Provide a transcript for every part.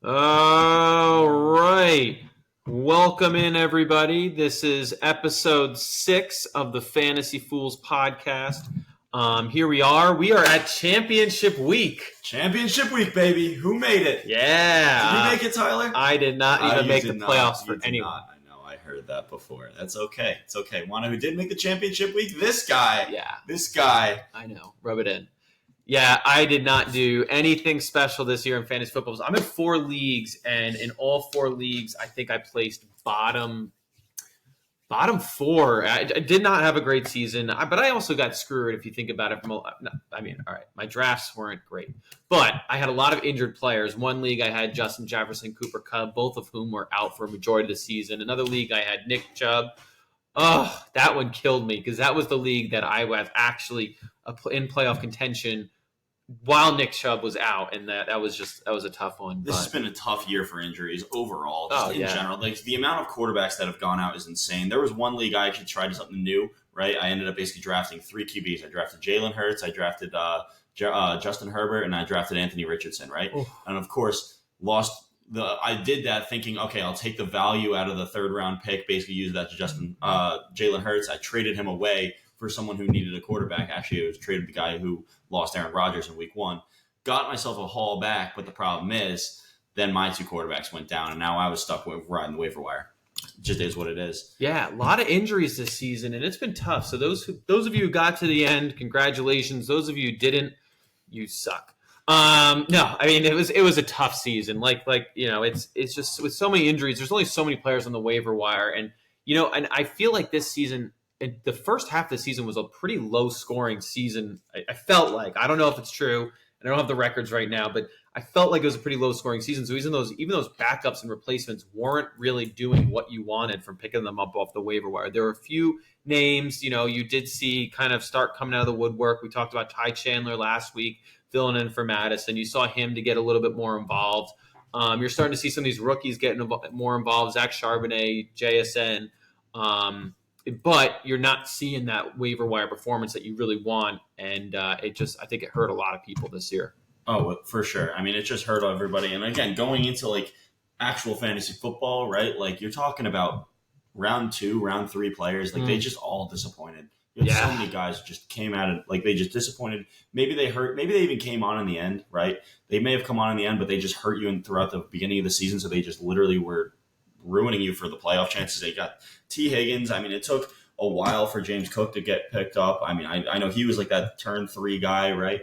All right. Welcome in, everybody. This is episode 6 of the Fantasy Fools podcast. Here we are. We are at Championship Week. Championship Week, baby. Who made it? Yeah. Did you make it, Tyler? I did not even make the playoffs for anyone. I know. I heard that before. That's okay. It's okay. One who did make the Championship Week? This guy. Yeah. This guy. I know. Rub it in. Yeah, I did not do anything special this year in fantasy football. I'm in 4 leagues, and in all 4 leagues, I think I placed bottom 4. I did not have a great season, but I also got screwed if you think about it. All right, my drafts weren't great, but I had a lot of injured players. One league I had Justin Jefferson, Cooper Kupp, both of whom were out for a majority of the season. Another league I had Nick Chubb. Oh, that one killed me because that was the league that I was actually in playoff contention while Nick Chubb was out, and that was a tough one. This has been a tough year for injuries overall, in general. Like the amount of quarterbacks that have gone out is insane. There was one league I actually tried something new, right? I ended up basically drafting 3 QBs. I drafted Jalen Hurts, I drafted Justin Herbert, and I drafted Anthony Richardson, right? Oof. And of course, I did that thinking, okay, I'll take the value out of the 3rd round pick, basically use that to Jalen Hurts. I traded him away for someone who needed a quarterback. Actually, it was traded the guy who lost Aaron Rodgers in week 1. Got myself a haul back, but the problem is then my 2 quarterbacks went down, and now I was stuck with riding the waiver wire. It just is what it is. Yeah, a lot of injuries this season, and it's been tough. So those of you who got to the end, congratulations. Those of you who didn't, you suck. No, I mean it was a tough season. It's just with so many injuries. There's only so many players on the waiver wire, and I feel like this season, the first half of the season was a pretty low scoring season. I felt like, I don't know if it's true, and I don't have the records right now, but I felt like it was a pretty low scoring season. So even those backups and replacements weren't really doing what you wanted from picking them up off the waiver wire. There were a few names, you did see kind of start coming out of the woodwork. We talked about Ty Chandler last week, filling in for Madison. You saw him to get a little bit more involved. You're starting to see some of these rookies getting more involved. Zach Charbonnet, JSN. But you're not seeing that waiver wire performance that you really want. And I think it hurt a lot of people this year. Oh, for sure. I mean, it just hurt everybody. And again, going into like actual fantasy football, right? Like you're talking about round 2, round 3 players. Like they just all disappointed. So many guys just came at it like they just disappointed. Maybe they hurt. Maybe they even came on in the end, right? They may have come on in the end, but they just hurt you throughout the beginning of the season. So they just literally were ruining you for the playoff chances. They got T. Higgins. I mean, it took a while for James Cook to get picked up. I mean, I know he was like that turn 3 guy, right?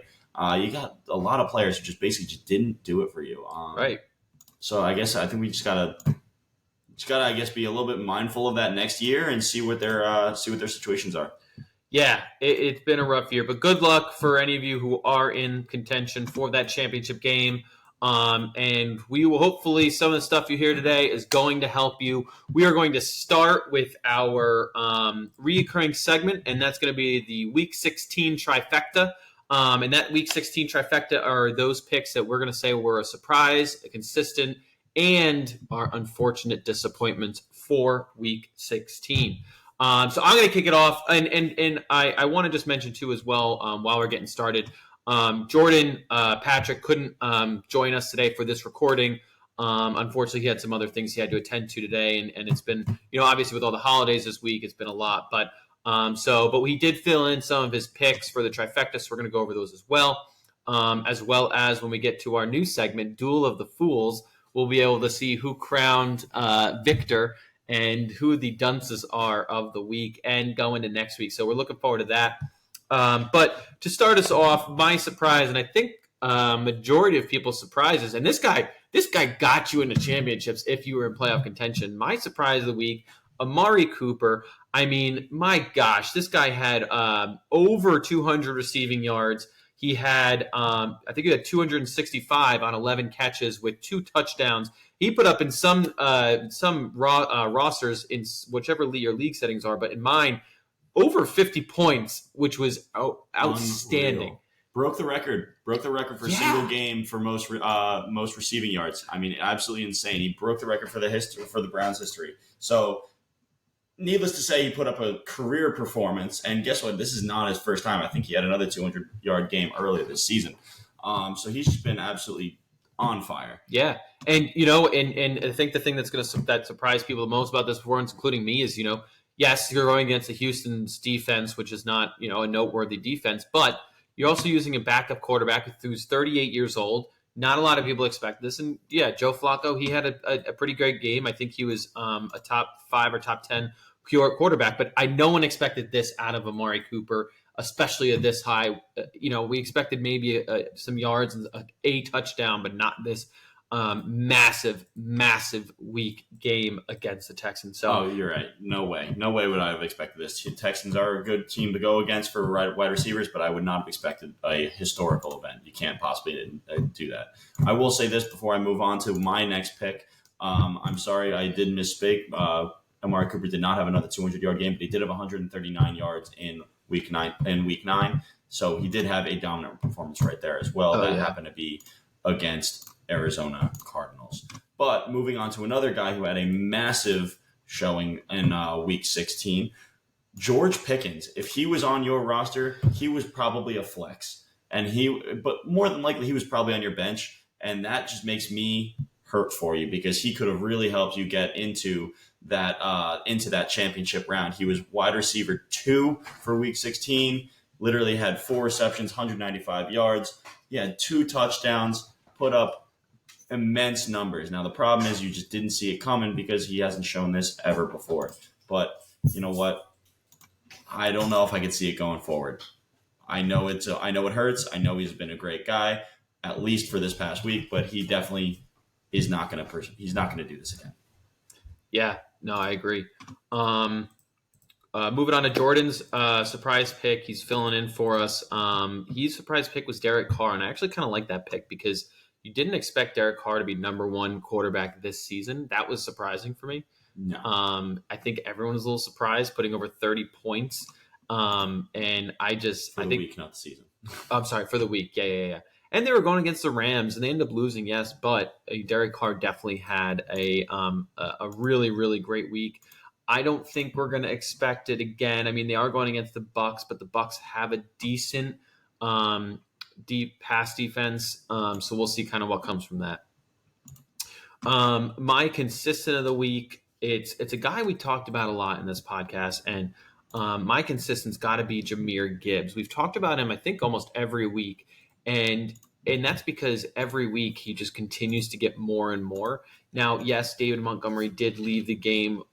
You got a lot of players who just basically didn't do it for you. Right. So I think we just gotta I guess be a little bit mindful of that next year and see what their situations are. Yeah, it's been a rough year, but good luck for any of you who are in contention for that championship game. And we will hopefully some of the stuff you hear today is going to help you. We are going to start with our reoccurring segment, and that's going to be the Week 16 trifecta. And that Week 16 trifecta are those picks that we're going to say were a surprise, a consistent, and are unfortunate disappointments for Week 16. So I'm going to kick it off, and I want to just mention too as well while we're getting started. Jordan Patrick couldn't join us today for this recording. Unfortunately, he had some other things he had to attend to today, and it's been obviously with all the holidays this week, it's been a lot. But we did fill in some of his picks for the trifecta, so we're going to go over those as well as when we get to our new segment, Duel of the Fools, we'll be able to see who crowned victor and who the dunces are of the week and go into next week. So we're looking forward to that. But to start us off, my surprise, and I think majority of people's surprises, and this guy got you into championships if you were in playoff contention. My surprise of the week, Amari Cooper. I mean, my gosh, this guy had over 200 receiving yards. He had, I think he had 265 on 11 catches with 2 touchdowns. He put up in some rosters in whichever your league settings are, but in mine, over 50 points, which was outstanding. Unreal. Broke the record for single game for most receiving yards. I mean, absolutely insane. He broke the record for the Browns history. So, needless to say, he put up a career performance. And guess what? This is not his first time. I think he had another 200-yard game earlier this season. So he's just been absolutely on fire. Yeah. And, and I think the thing that surprised people the most about this performance, including me, is, yes, you're going against the Houston's defense, which is not, a noteworthy defense, but you're also using a backup quarterback who's 38 years old. Not a lot of people expect this. And yeah, Joe Flacco, he had a pretty great game. I think he was a top 5 or top 10 pure quarterback, but no one expected this out of Amari Cooper, especially at this high. We expected maybe some yards and a touchdown, but not this massive weak game against the Texans. So, you're right. No way would I have expected this. The Texans are a good team to go against for wide receivers, but I would not have expected a historical event. You can't possibly do that. I will say this before I move on to my next pick. I'm sorry I did misspeak. Amari Cooper did not have another 200-yard game, but he did have 139 yards in week 9. So he did have a dominant performance right there as well. Happened to be against Arizona Cardinals. But moving on to another guy who had a massive showing in week 16, George Pickens. If he was on your roster, he was probably a flex. But more than likely, he was probably on your bench. And that just makes me hurt for you because he could have really helped you get into that championship round. He was wide receiver 2 for week 16, literally had 4 receptions, 195 yards. He had 2 touchdowns, put up immense numbers. Now, the problem is you just didn't see it coming because he hasn't shown this ever before. But you know what? I don't know if I could see it going forward. I know it hurts. I know he's been a great guy, at least for this past week, but he definitely is not going to he's not going to do this again. Yeah, no, I agree. Moving on to Jordan's surprise pick. He's filling in for us. His surprise pick was Derek Carr, and I actually kind of like that pick because you didn't expect Derek Carr to be number 1 quarterback this season. That was surprising for me. No. I think everyone was a little surprised, putting over 30 points. And I think week, not the season. I'm sorry, for the week. Yeah. And they were going against the Rams, and they ended up losing, yes. But Derek Carr definitely had a really, really great week. I don't think we're going to expect it again. I mean, they are going against the Bucs, but the Bucs have a decent deep pass defense. So we'll see kind of what comes from that. My consistent of the week, it's a guy we talked about a lot in this podcast, and my consistent's got to be Jahmyr Gibbs. We've talked about him, I think, almost every week, and that's because every week he just continues to get more and more. Now, yes, David Montgomery did leave the game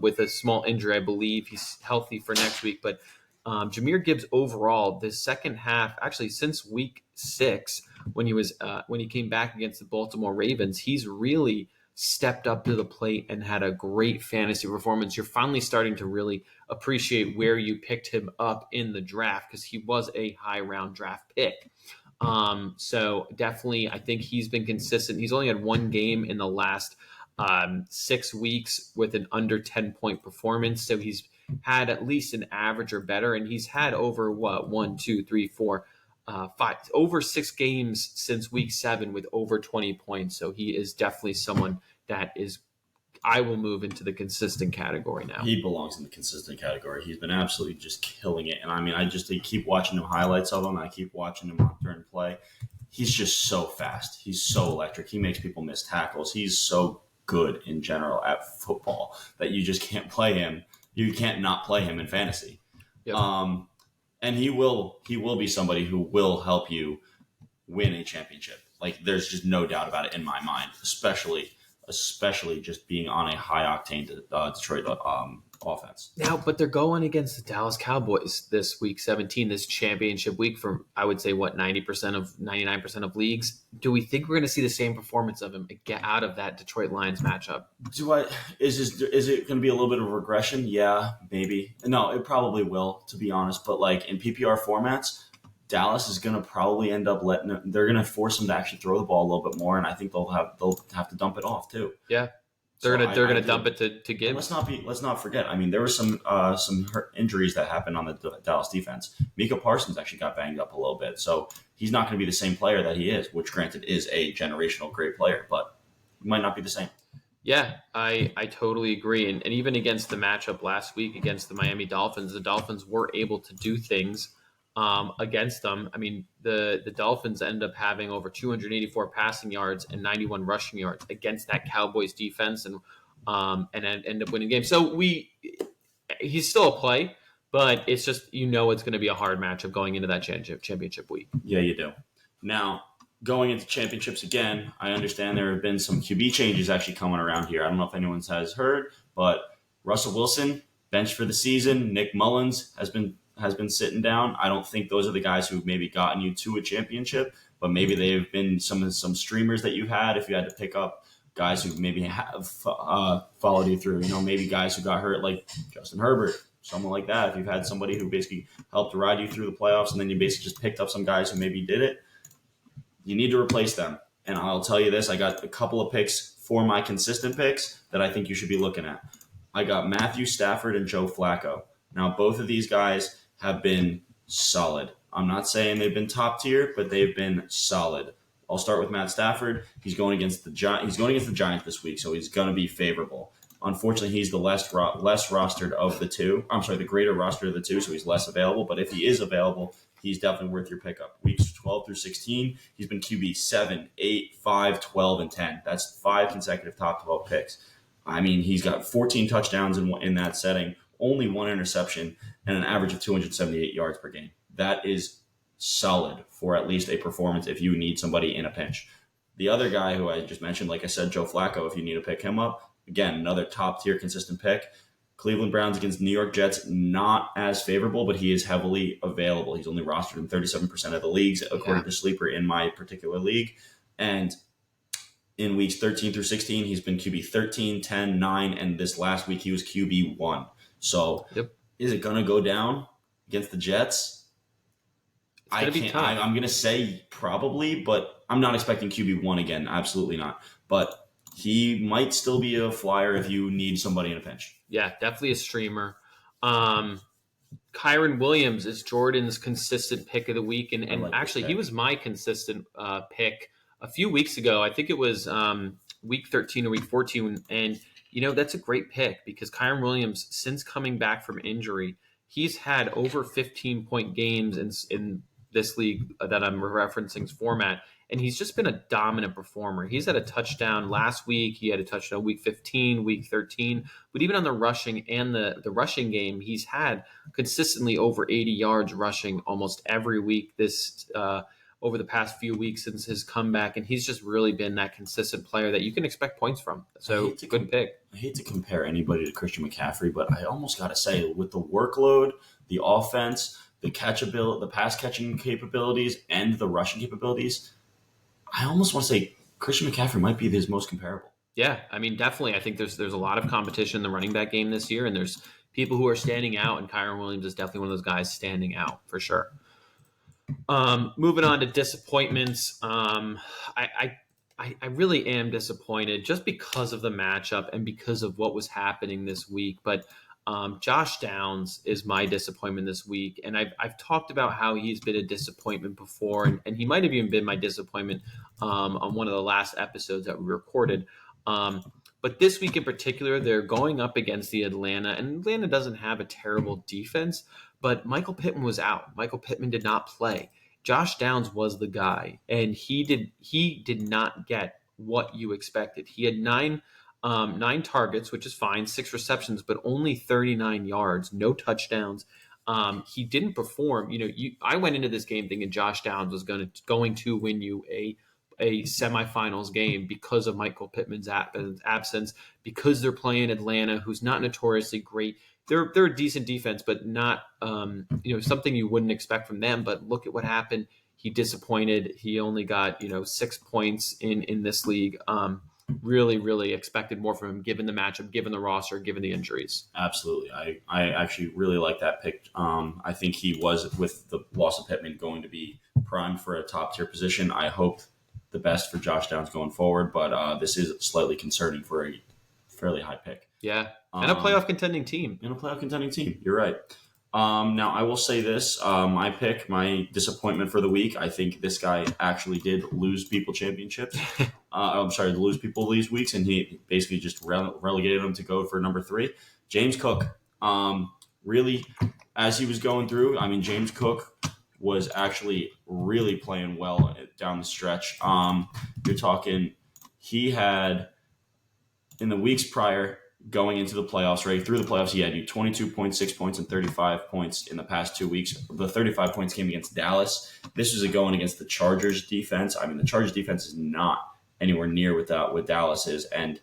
with a small injury. I believe he's healthy for next week, but Jahmyr Gibbs overall, the second half, actually since week 6, when he came back against the Baltimore Ravens, he's really stepped up to the plate and had a great fantasy performance. You're finally starting to really appreciate where you picked him up in the draft because he was a high round draft pick. So definitely, I think he's been consistent. He's only had 1 game in the last 6 weeks with an under 10-point performance. So he's had at least an average or better, and he's had over 5 6 games since week 7 with over 20 points. So he is definitely someone that I will move into the consistent category now. He belongs in the consistent category. He's been absolutely just killing it. And I mean, I keep watching him highlights of him. I keep watching him during play. He's just so fast. He's so electric. He makes people miss tackles. He's so good in general at football that you just can't play him. You can't not play him in fantasy. Yep. And he will be somebody who will help you win a championship. Like, there's just no doubt about it in my mind, especially just being on a high octane Detroit offense. Now, but they're going against the Dallas Cowboys this week 17, this championship week from, I would say, 99% of leagues. Do we think we're going to see the same performance of him get out of that Detroit Lions matchup? Is it going to be a little bit of regression? Yeah, maybe. No, it probably will, to be honest. But like in PPR formats, Dallas is going to probably end up they're going to force him to actually throw the ball a little bit more, and I think they'll have to dump it off too. Yeah. They're gonna dump it to Gibbs. Let's not forget. I mean, there were some injuries that happened on the Dallas defense. Micah Parsons actually got banged up a little bit, so he's not going to be the same player that he is. Which, granted, is a generational great player, but he might not be the same. Yeah, I totally agree. And even against the matchup last week against the Miami Dolphins, the Dolphins were able to do things against them. I mean, the Dolphins end up having over 284 passing yards and 91 rushing yards against that Cowboys defense, and end up winning games. So he's still a play, but it's just it's going to be a hard matchup going into that championship week. Yeah, you do. Now, going into championships again, I understand there have been some QB changes actually coming around here. I don't know if anyone has heard, but Russell Wilson benched for the season. Nick Mullins has been sitting down. I don't think those are the guys who've maybe gotten you to a championship, but maybe they've been some streamers that you had. If you had to pick up guys who maybe have followed you through, maybe guys who got hurt like Justin Herbert, someone like that. If you've had somebody who basically helped ride you through the playoffs and then you basically just picked up some guys who maybe did it, you need to replace them. And I'll tell you this, I got a couple of picks for my consistent picks that I think you should be looking at. I got Matthew Stafford and Joe Flacco. Now, both of these guys have been solid. I'm not saying they've been top tier, but they've been solid. I'll start with Matt Stafford. He's going against the Giants this week, so he's going to be favorable. Unfortunately, he's the less rostered of the two. I'm sorry, the greater roster of the two, so he's less available. But if he is available, he's definitely worth your pickup. Weeks 12 through 16, he's been QB 7, 8, 5, 12, and 10. That's 5 consecutive top 12 picks. I mean, he's got 14 touchdowns in that setting, only 1 interception, and an average of 278 yards per game. That is solid for at least a performance if you need somebody in a pinch. The other guy who I just mentioned, like I said, Joe Flacco, if you need to pick him up, again, another top-tier consistent pick. Cleveland Browns against New York Jets, not as favorable, but he is heavily available. He's only rostered in 37% of the leagues, according to Sleeper in my particular league. And in weeks 13 through 16, he's been QB 13, 10, 9, and this last week he was QB 1. So Is it going to go down against the Jets? I'm going to say probably, but I'm not expecting QB 1 again. Absolutely not. But he might still be a flyer if you need somebody in a pinch. Yeah, definitely a streamer. Kyron Williams is Jordan's consistent pick of the week. And actually, he was my consistent pick a few weeks ago. I think it was week 13 or week 14. And, that's a great pick because Kyron Williams, since coming back from injury, he's had over 15-point games in this league that I'm referencing's format. And he's just been a dominant performer. He's had a touchdown last week. He had a touchdown week 15, week 13. But even on the rushing and the rushing game, he's had consistently over 80 yards rushing almost every week this over the past few weeks since his comeback. And he's just really been that consistent player that you can expect points from. So good pick. I hate to compare anybody to Christian McCaffrey, but I almost got to say with the workload, the offense, the pass catching capabilities, and the rushing capabilities, I almost want to say Christian McCaffrey might be his most comparable. Yeah, I mean, definitely. I think there's a lot of competition in the running back game this year, and there's people who are standing out, and Kyron Williams is definitely one of those guys standing out for sure. Moving on to disappointments, I really am disappointed just because of the matchup and because of what was happening this week. But Josh Downs is my disappointment this week, and I've talked about how he's been a disappointment before, and he might have even been my disappointment on one of the last episodes that we recorded. But this week in particular, they're going up against the Atlanta, and Atlanta doesn't have a terrible defense, but Michael Pittman was out. Michael Pittman did not play. Josh Downs was the guy, and he did not get what you expected. He had nine targets, which is fine, 6 receptions, but only 39 yards, no touchdowns. He didn't perform. I went into this game thinking Josh Downs was going to win you a semifinals game because of Michael Pittman's absence, because they're playing Atlanta, who's not notoriously great. They're a decent defense, but not something you wouldn't expect from them. But look at what happened. He disappointed. He only got 6 points in this league. Really, really expected more from him, given the matchup, given the roster, given the injuries. Absolutely. I actually really like that pick. I think he was, with the loss of Pittman, going to be primed for a top-tier position. I hope the best for Josh Downs going forward, but this is slightly concerning for a fairly high pick. Yeah, and a playoff contending team. You're right. Now, I will say this. My disappointment for the week, I think this guy actually did lose people championships. Lose people these weeks, and he basically just relegated him to go for number 3. James Cook. Really, as he was going through, James Cook was actually really playing well down the stretch. You're talking, he had in the weeks prior going into the playoffs, right through the playoffs, he had you 22.6 points and 35 points in the past 2 weeks. The 35 points came against Dallas. This was going against the Chargers defense. I mean, the Chargers defense is not anywhere near what Dallas is, and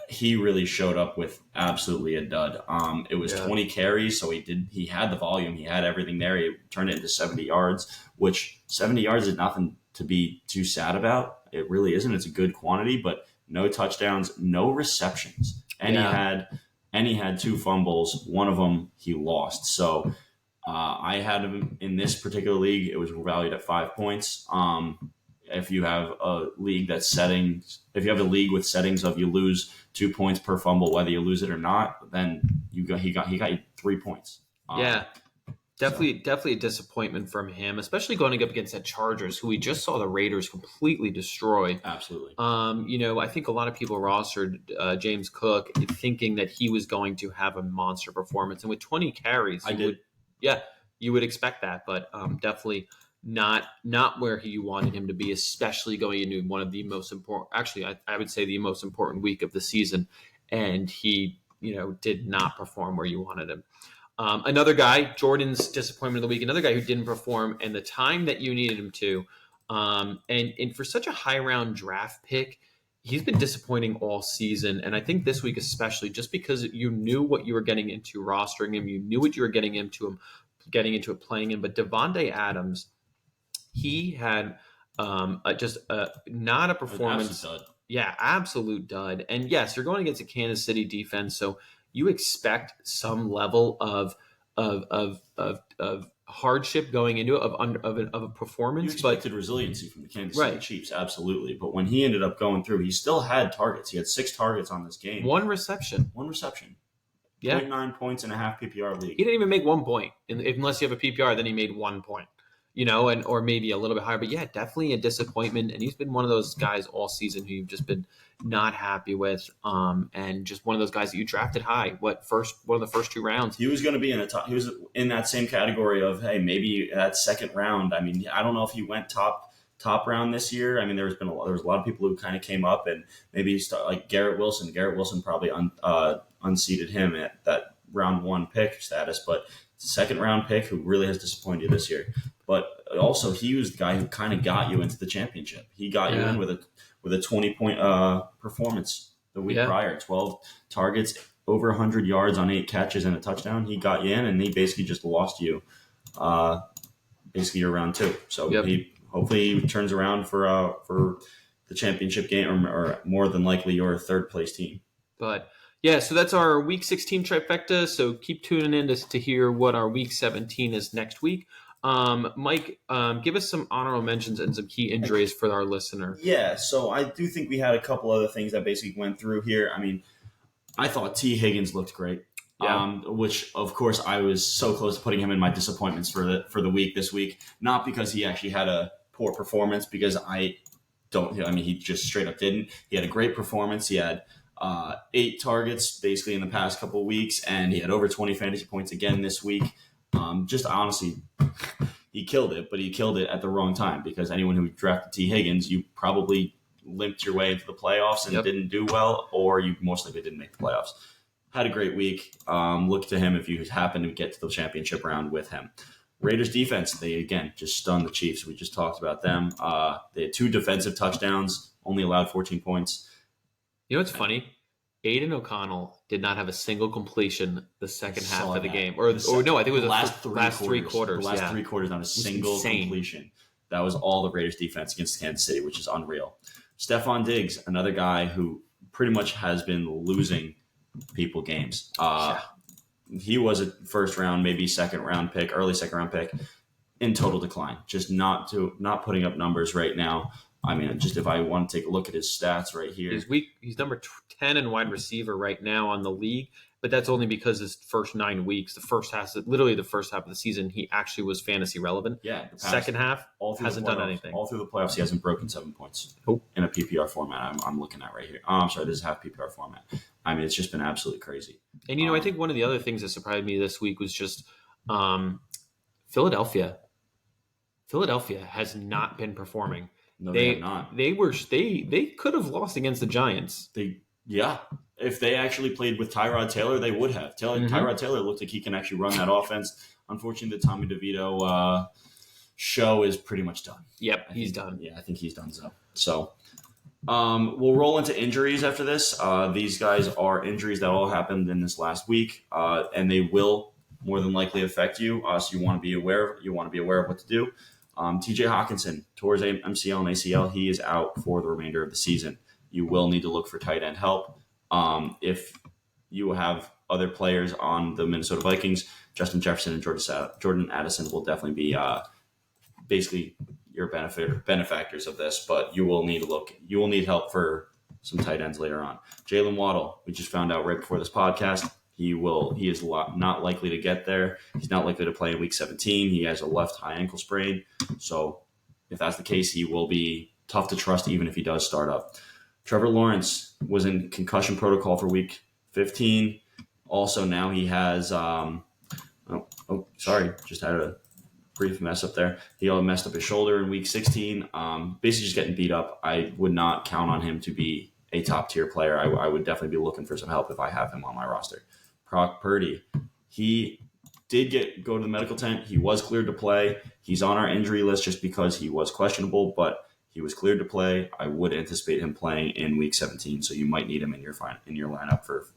he really showed up with absolutely a dud. It was 20 carries, so he had the volume, he had everything there. He turned it into 70 yards, which 70 yards is nothing to be too sad about. It really isn't. It's a good quantity, but no touchdowns, no receptions. And he had 2 fumbles. One of them he lost. So I had him in this particular league. It was valued at 5 points. If you have a league with settings of you lose 2 points per fumble, whether you lose it or not, then he got you 3 points. Definitely a disappointment from him, especially going up against that Chargers, who we just saw the Raiders completely destroy. Absolutely. I think a lot of people rostered James Cook thinking that he was going to have a monster performance, and with 20 carries, you would expect that, but definitely not where you wanted him to be, especially going into one of the most important, actually, I would say the most important week of the season, and he, did not perform where you wanted him. Another guy, Jordan's disappointment of the week, another guy who didn't perform in the time that you needed him to. And for such a high round draft pick, he's been disappointing all season. And I think this week especially, just because you knew what you were getting into rostering him, you knew what you were getting into it playing him. But Devontae Adams, he had not a performance. Absolute dud. And yes, you're going against a Kansas City defense, so you expect some level of hardship going into it, of a performance. You expected resiliency from the Kansas City Chiefs, absolutely. But when he ended up going through, he still had targets. He had 6 targets on this game. One reception. Yeah. 0.9 points in a half PPR league. He didn't even make 1 point. Unless you have a PPR, then he made 1 point. Or maybe a little bit higher. But yeah, definitely a disappointment. And he's been one of those guys all season who you've just been not happy with. And just one of those guys that you drafted high. One of the first 2 rounds. He was going to be he was in that same category of, hey, maybe that second round. I mean, I don't know if he went top round this year. I mean, there was a lot of people who kind of came up and maybe like Garrett Wilson. Garrett Wilson probably unseated him at that round 1 pick status, but second round pick who really has disappointed you this year. But also, he was the guy who kind of got you into the championship. He got you in with a 20-point performance the week prior. 12 targets, over 100 yards on 8 catches and a touchdown. He got you in, and he basically just lost you your round 2. So hopefully he turns around for the championship game, or more than likely your third place team. But yeah, so that's our Week 16 trifecta. So keep tuning in to hear what our Week 17 is next week. Mike, give us some honorable mentions and some key injuries for our listener. Yeah, so I do think we had a couple other things that basically went through here. I mean, I thought T. Higgins looked great, which, of course, I was so close to putting him in my disappointments for the week this week. Not because he actually had a poor performance, because he just straight up didn't. He had a great performance. He had 8 targets basically in the past couple of weeks, and he had over 20 fantasy points again this week. Just honestly, he killed it, but he killed it at the wrong time, because anyone who drafted T. Higgins, you probably limped your way into the playoffs and didn't do well, or you most likely didn't make the playoffs. Had a great week. Look to him if you happen to get to the championship round with him. Raiders defense, they again just stunned the Chiefs. We just talked about them. They had 2 defensive touchdowns, only allowed 14 points. You know what's funny? Aiden O'Connell did not have a single completion the second half of the game. I think it was the last 3 quarters. The last 3 quarters, not a single completion. That was all the Raiders defense against Kansas City, which is unreal. Stephon Diggs, another guy who pretty much has been losing people games. He was a first round, maybe early second round pick, in total decline. Just not putting up numbers right now. I mean, just if I want to take a look at his stats right here. He's number 10 in wide receiver right now on the league, but that's only because his first 9 weeks, the first half of the season, he actually was fantasy relevant. Yeah. Second half, hasn't done anything. All through the playoffs, he hasn't broken 7 points in a PPR format I'm looking at right here. I'm sorry, this is half PPR format. I mean, it's just been absolutely crazy. And, I think one of the other things that surprised me this week was just Philadelphia. Philadelphia has not been performing. No, they have not. They could have lost against the Giants. If they actually played with Tyrod Taylor, they would have. Tyrod Taylor looked like he can actually run that offense. Unfortunately, the Tommy DeVito show is pretty much done. Yep, he's done. Yeah, I think he's done so. We'll roll into injuries after this. These guys are injuries that all happened in this last week, and they will more than likely affect you. So you want to be aware. You want to be aware of what to do. T.J. Hawkinson tore his MCL and ACL. He is out for the remainder of the season. You will need to look for tight end help. If you have other players on the Minnesota Vikings, Justin Jefferson and Jordan Addison will definitely be basically your benefactors of this, but you will need help for some tight ends later on. Jalen Waddle, we just found out right before this podcast, he is not likely to get there. He's not likely to play in week 17. He has a left high ankle sprain. So if that's the case, he will be tough to trust even if he does start up. Trevor Lawrence was in concussion protocol for week 15. Also now he has, just had a brief mess up there. He messed up his shoulder in week 16. Basically just getting beat up. I would not count on him to be a top tier player. I would definitely be looking for some help if I have him on my roster. Brock Purdy, he did go to the medical tent. He was cleared to play. He's on our injury list just because he was questionable, but he was cleared to play. I would anticipate him playing in week 17, so you might need him in your lineup for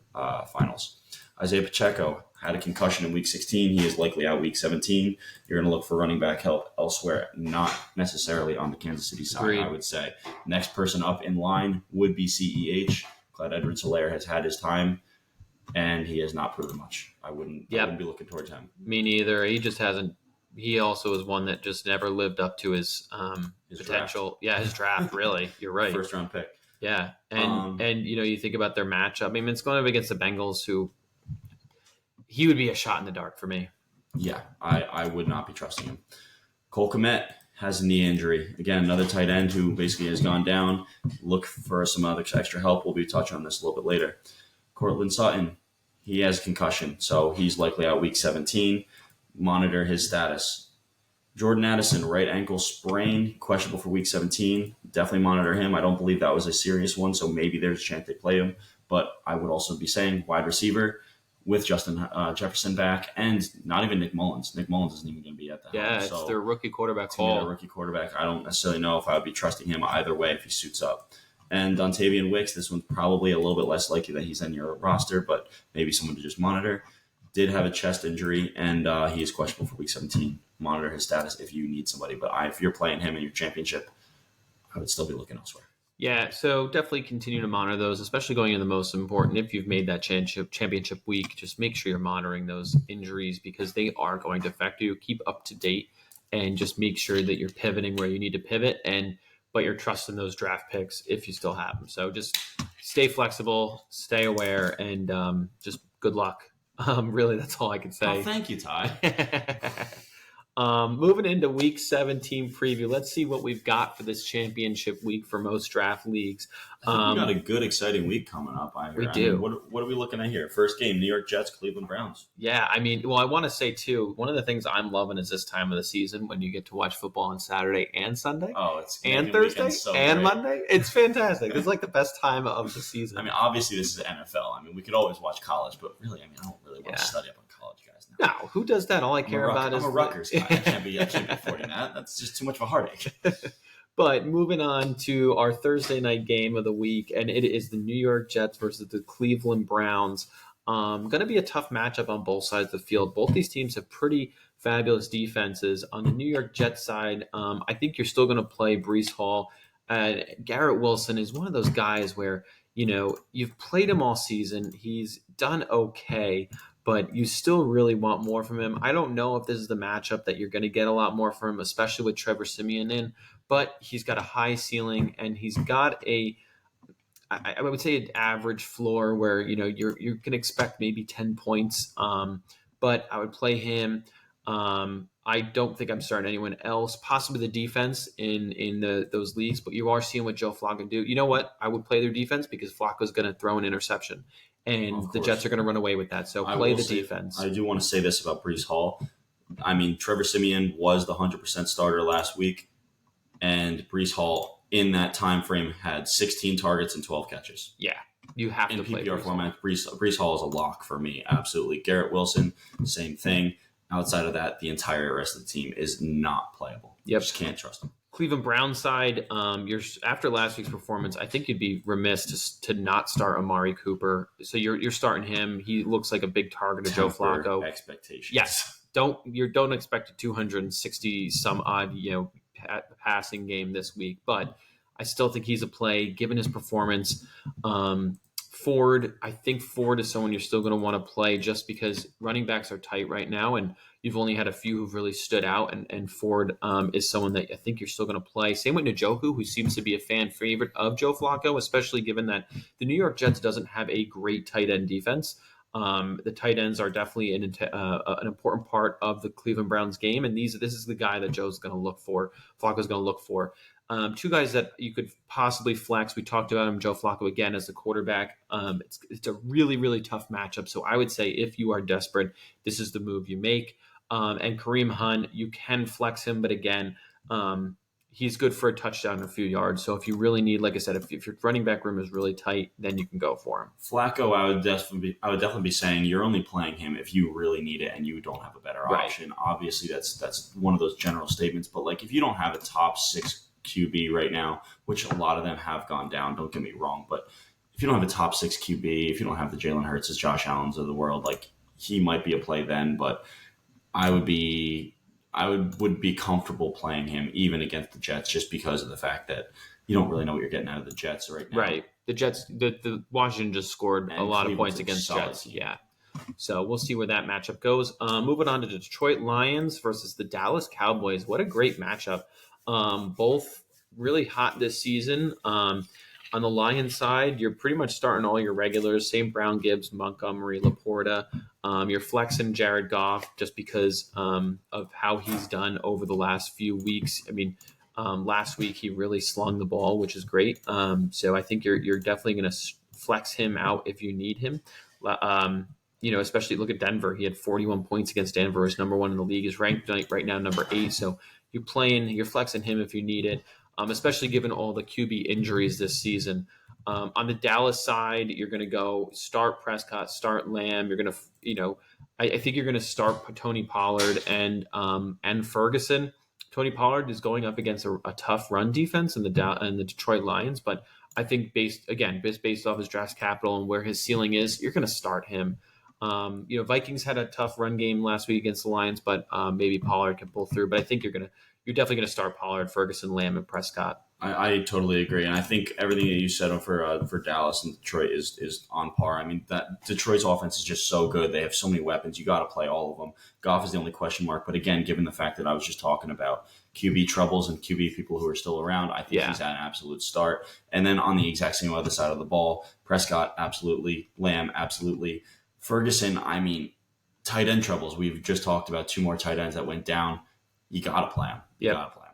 finals. Isaiah Pacheco had a concussion in week 16. He is likely out week 17. You're going to look for running back help elsewhere, not necessarily on the Kansas City side, Agreed. I would say. Next person up in line would be CEH. Clyde Edwards-Helaire has had his time, and he has not proven much. I wouldn't be looking towards him. Me neither. He just hasn't. He also is one that just never lived up to his potential. Draft. Yeah, his draft, really. You're right. First round pick. Yeah. And you think about their matchup. I mean, it's going up against the Bengals, who he would be a shot in the dark for me. Yeah, I would not be trusting him. Cole Kmet has a knee injury. Again, another tight end who basically has gone down. Look for some other extra help. We'll be touching on this a little bit later. Cortland Sutton, he has concussion, so he's likely out week 17. Monitor his status. Jordan Addison, right ankle sprain, questionable for week 17. Definitely monitor him. I don't believe that was a serious one, so maybe there's a chance they play him. But I would also be saying wide receiver with Justin Jefferson back, and not even Nick Mullins. Nick Mullins isn't even going to be at the helm. It's their rookie quarterback. Their rookie quarterback. I don't necessarily know if I would be trusting him either way if he suits up. And Dontavian Wicks, this one's probably a little bit less likely that he's on your roster, but maybe someone to just monitor. Did have a chest injury, and he is questionable for week 17. Monitor his status if you need somebody. But if you're playing him in your championship, I would still be looking elsewhere. Yeah, so definitely continue to monitor those, especially going into the most important. If you've made that championship week, just make sure you're monitoring those injuries because they are going to affect you. Keep up to date and just make sure that you're pivoting where you need to pivot, but you're trusting those draft picks if you still have them. So just stay flexible, stay aware, and just good luck. Really, that's all I can say. Oh, thank you, Ty. Moving into week 17 preview, let's see what we've got for this championship week for most draft leagues. We got a good, exciting week coming up. We do. What are we looking at here? First game, New York Jets, Cleveland Browns. Yeah, I want to say, too, one of the things I'm loving is this time of the season when you get to watch football on Saturday and Sunday. Oh, it's and Thursday and great. Monday. It's fantastic. It's like the best time of the season. I mean, obviously, this is NFL. We could always watch college, but really, I don't really want to study up on college guys now. No, who does that? All I care about is I'm a Rutgers guy. I can't be affording that. That's just too much of a heartache. But moving on to our Thursday night game of the week, and it is the New York Jets versus the Cleveland Browns. Going to be a tough matchup on both sides of the field. Both these teams have pretty fabulous defenses. On the New York Jets side, I think you're still going to play Breece Hall. Garrett Wilson is one of those guys where, you've played him all season. He's done okay, but you still really want more from him. I don't know if this is the matchup that you're going to get a lot more from him, especially with Trevor Siemian in, but he's got a high ceiling and he's got I would say an average floor where, you can expect maybe 10 points. But I would play him. I don't think I'm starting anyone else, possibly the defense in those leagues, but you are seeing what Joe Flacco do. You know what? I would play their defense because Flacco's going to throw an interception and the Jets are going to run away with that. So play the defense. I do want to say this about Breece Hall. I mean, Trevor Siemian was the 100% starter last week, and Breece Hall in that time frame had 16 targets and 12 catches. Yeah, you have in to play PPR format. Breece Hall is a lock for me, absolutely. Garrett Wilson, same thing. Outside of that, the entire rest of the team is not playable. Yep. Just can't trust them. Cleveland Brown side, you're after last week's performance, I think you'd be remiss to not start Amari Cooper. So you're starting him. He looks like a big target of Joe Flacco. Expectations. Yes, don't expect a 260 some odd passing game this week, but I still think he's a play given his performance. Ford, I think Ford is someone you're still going to want to play just because running backs are tight right now, and you've only had a few who've really stood out, and Ford is someone that I think you're still going to play. Same with Njoku, who seems to be a fan favorite of Joe Flacco, especially given that the New York Jets doesn't have a great tight end defense. The tight ends are definitely an important part of the Cleveland Browns game, and this is the guy that Joe's going to look for. Flacco's going to look for. Two guys that you could possibly flex. We talked about him, Joe Flacco again as the quarterback. It's a really, really tough matchup. So I would say if you are desperate, this is the move you make. And Kareem Hunt, you can flex him, but again, he's good for a touchdown and a few yards. So if you really need, like I said, if your running back room is really tight, then you can go for him. Flacco, I would definitely be saying you're only playing him if you really need it and you don't have a better option. Obviously, that's one of those general statements. But like if you don't have a top 6 QB right now, which a lot of them have gone down, don't get me wrong, but if you don't have a top 6 QB, if you don't have the Jalen Hurts, Josh Allen's of the world, like he might be a play then, but I would be comfortable playing him even against the Jets just because of the fact that you don't really know what you're getting out of the Jets right now. Right. The Jets, the Washington just scored a lot of points against Jets. Yeah. So we'll see where that matchup goes. Moving on to the Detroit Lions versus the Dallas Cowboys. What a great matchup. Both really hot this season. On the Lions side, you're pretty much starting all your regulars. St. Brown, Gibbs, Montgomery, Laporta. You're flexing Jared Goff just because of how he's done over the last few weeks. I mean, last week he really slung the ball, which is great. So I think you're definitely going to flex him out if you need him. Especially look at Denver. He had 41 points against Denver. Is number 1 in the league. Is ranked right now number 8. So you're flexing him if you need it. Especially given all the QB injuries this season. On the Dallas side, you're going to go start Prescott, start Lamb. You're going to, I think you're going to start Tony Pollard and Ferguson. Tony Pollard is going up against a tough run defense in the Detroit Lions, but I think based off his draft capital and where his ceiling is, you're going to start him. Vikings had a tough run game last week against the Lions, but maybe Pollard can pull through. But I think you're definitely going to start Pollard, Ferguson, Lamb, and Prescott. I totally agree, and I think everything that you said for Dallas and Detroit is on par. I mean, that Detroit's offense is just so good; they have so many weapons. You got to play all of them. Goff is the only question mark, but again, given the fact that I was just talking about QB troubles and QB people who are still around, I think he's at an absolute start. And then on the exact same other side of the ball, Prescott absolutely, Lamb absolutely, Ferguson. I mean, tight end troubles. We've just talked about 2 more tight ends that went down. You got to play them. You got to play them.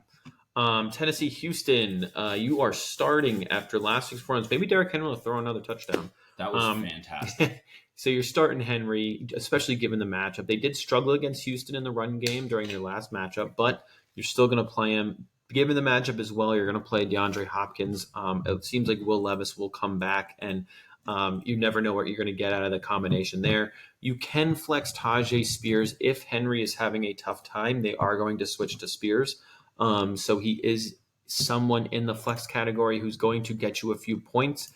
Tennessee, Houston, you are starting after last week's performance. Maybe Derrick Henry will throw another touchdown. That was fantastic. So you're starting Henry, especially given the matchup. They did struggle against Houston in the run game during their last matchup, but you're still going to play him. Given the matchup as well, you're going to play DeAndre Hopkins. It seems like Will Levis will come back, and you never know what you're going to get out of the combination there. You can flex Tajay Spears if Henry is having a tough time. They are going to switch to Spears. So he is someone in the flex category who's going to get you a few points.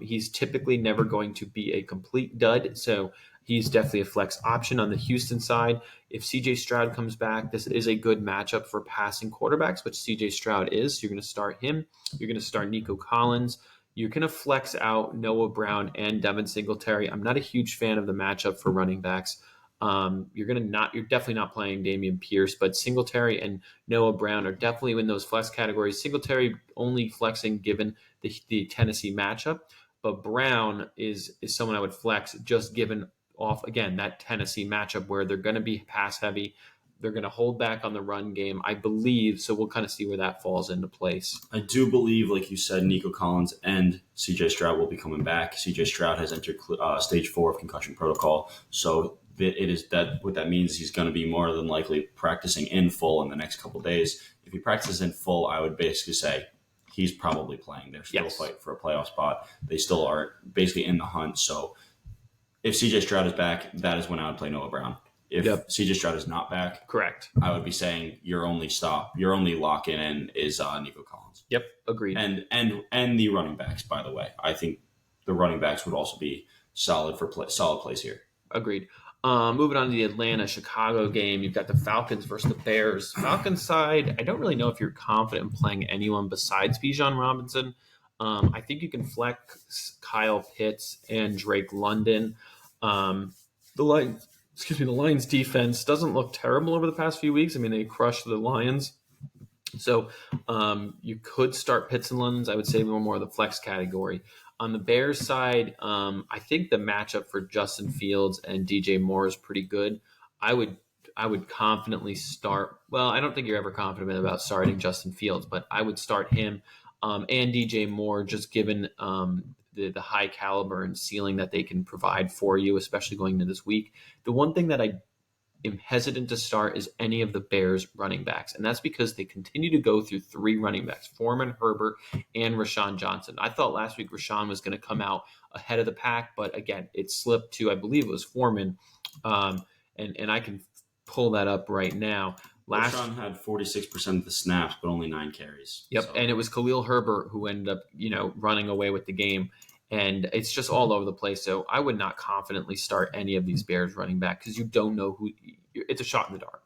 He's typically never going to be a complete dud. So he's definitely a flex option on the Houston side. If CJ Stroud comes back, this is a good matchup for passing quarterbacks, which CJ Stroud is. You're going to start him. You're going to start Nico Collins. You're going to flex out Noah Brown and Devin Singletary. I'm not a huge fan of the matchup for running backs. You're definitely not playing Dameon Pierce, but Singletary and Noah Brown are definitely in those flex categories. Singletary only flexing given the Tennessee matchup, but Brown is someone I would flex just given off, again, that Tennessee matchup where they're going to be pass heavy. They're going to hold back on the run game, I believe. So we'll kind of see where that falls into place. I do believe, like you said, Nico Collins and CJ Stroud will be coming back. CJ Stroud has entered stage 4 of concussion protocol. So it is that what that means is he's going to be more than likely practicing in full in the next couple of days. If he practices in full, I would basically say he's probably playing. They're still fighting for a playoff spot. They still are basically in the hunt. So if CJ Stroud is back, that is when I would play Noah Brown. If CJ Stroud is not back, correct, I would be saying your only lock in is Nico Collins. Yep, agreed. And the running backs, by the way, I think the running backs would also be solid plays here. Agreed. Moving on to the Atlanta-Chicago game, you've got the Falcons versus the Bears. Falcons side, I don't really know if you're confident in playing anyone besides Bijan Robinson. I think you can flex Kyle Pitts and Drake London. The Lions defense doesn't look terrible over the past few weeks. I mean, they crushed the Lions. So you could start Pitts and London. I would say more of the flex category. On the Bears side, I think the matchup for Justin Fields and DJ Moore is pretty good. I would confidently start. Well, I don't think you're ever confident about starting Justin Fields, but I would start him and DJ Moore, just given the high caliber and ceiling that they can provide for you, especially going into this week. The one thing that I am hesitant to start is any of the Bears running backs. And that's because they continue to go through three running backs, Foreman, Herbert, and Rashawn Johnson. I thought last week Rashawn was going to come out ahead of the pack, but again, it slipped to, I believe it was Foreman. And I can pull that up right now. Rashawn had 46% of the snaps, but only 9 carries. Yep, so. And it was Khalil Herbert who ended up, running away with the game. And it's just all over the place. So I would not confidently start any of these Bears running back because you don't know who. It's a shot in the dark.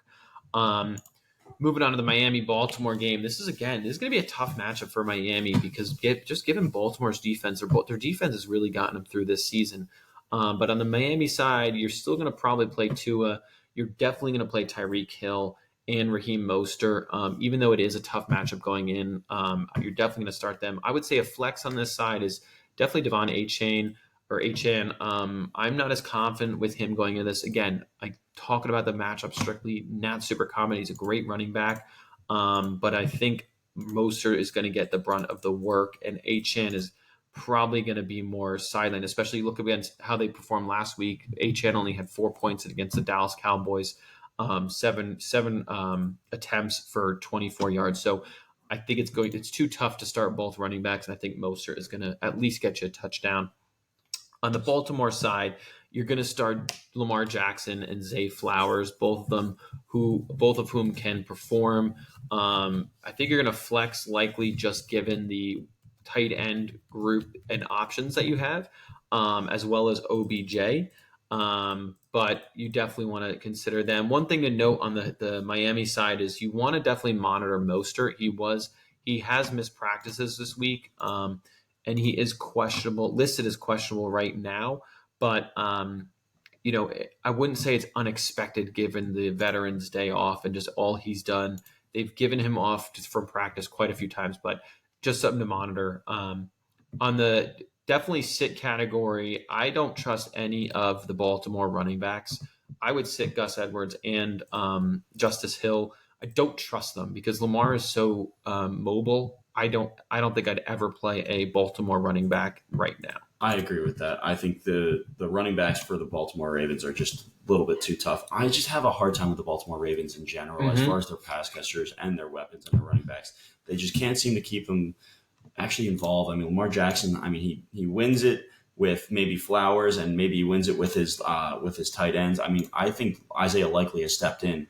Moving on to the Miami-Baltimore game. This is going to be a tough matchup for Miami because just given Baltimore's defense, their defense has really gotten them through this season. But on the Miami side, you're still going to probably play Tua. You're definitely going to play Tyreek Hill and Raheem Mostert. Even though it is a tough matchup going in, you're definitely going to start them. I would say a flex on this side is definitely Devon Achane. I'm not as confident with him going into this. Again, talking about the matchup strictly, not super common. He's a great running back. But I think Mostert is going to get the brunt of the work, and Achane is probably going to be more sidelined, especially look against how they performed last week. Achane only had 4 points against the Dallas Cowboys, seven attempts for 24 yards. So I think it's too tough to start both running backs, and I think Mostert is going to at least get you a touchdown. On the Baltimore side, you're going to start Lamar Jackson and Zay Flowers, both of whom can perform. I think you're going to flex likely just given the tight end group and options that you have, as well as OBJ. But you definitely want to consider them. One thing to note on the Miami side is you want to definitely monitor Mostert. He has missed practices this week, and he is listed as questionable right now. But I wouldn't say it's unexpected given the Veterans Day off and just all he's done. They've given him off from practice quite a few times, but just something to monitor. On the definitely sit category, I don't trust any of the Baltimore running backs. I would sit Gus Edwards and Justice Hill. I don't trust them because Lamar is so mobile. I don't think I'd ever play a Baltimore running back right now. I agree with that. I think the running backs for the Baltimore Ravens are just a little bit too tough. I just have a hard time with the Baltimore Ravens in general, as far as their pass catchers and their weapons and their running backs. They just can't seem to keep them actually involved. I mean, Lamar Jackson, he wins it with maybe Flowers, and maybe he wins it with his tight ends. I mean, I think Isaiah Likely has stepped in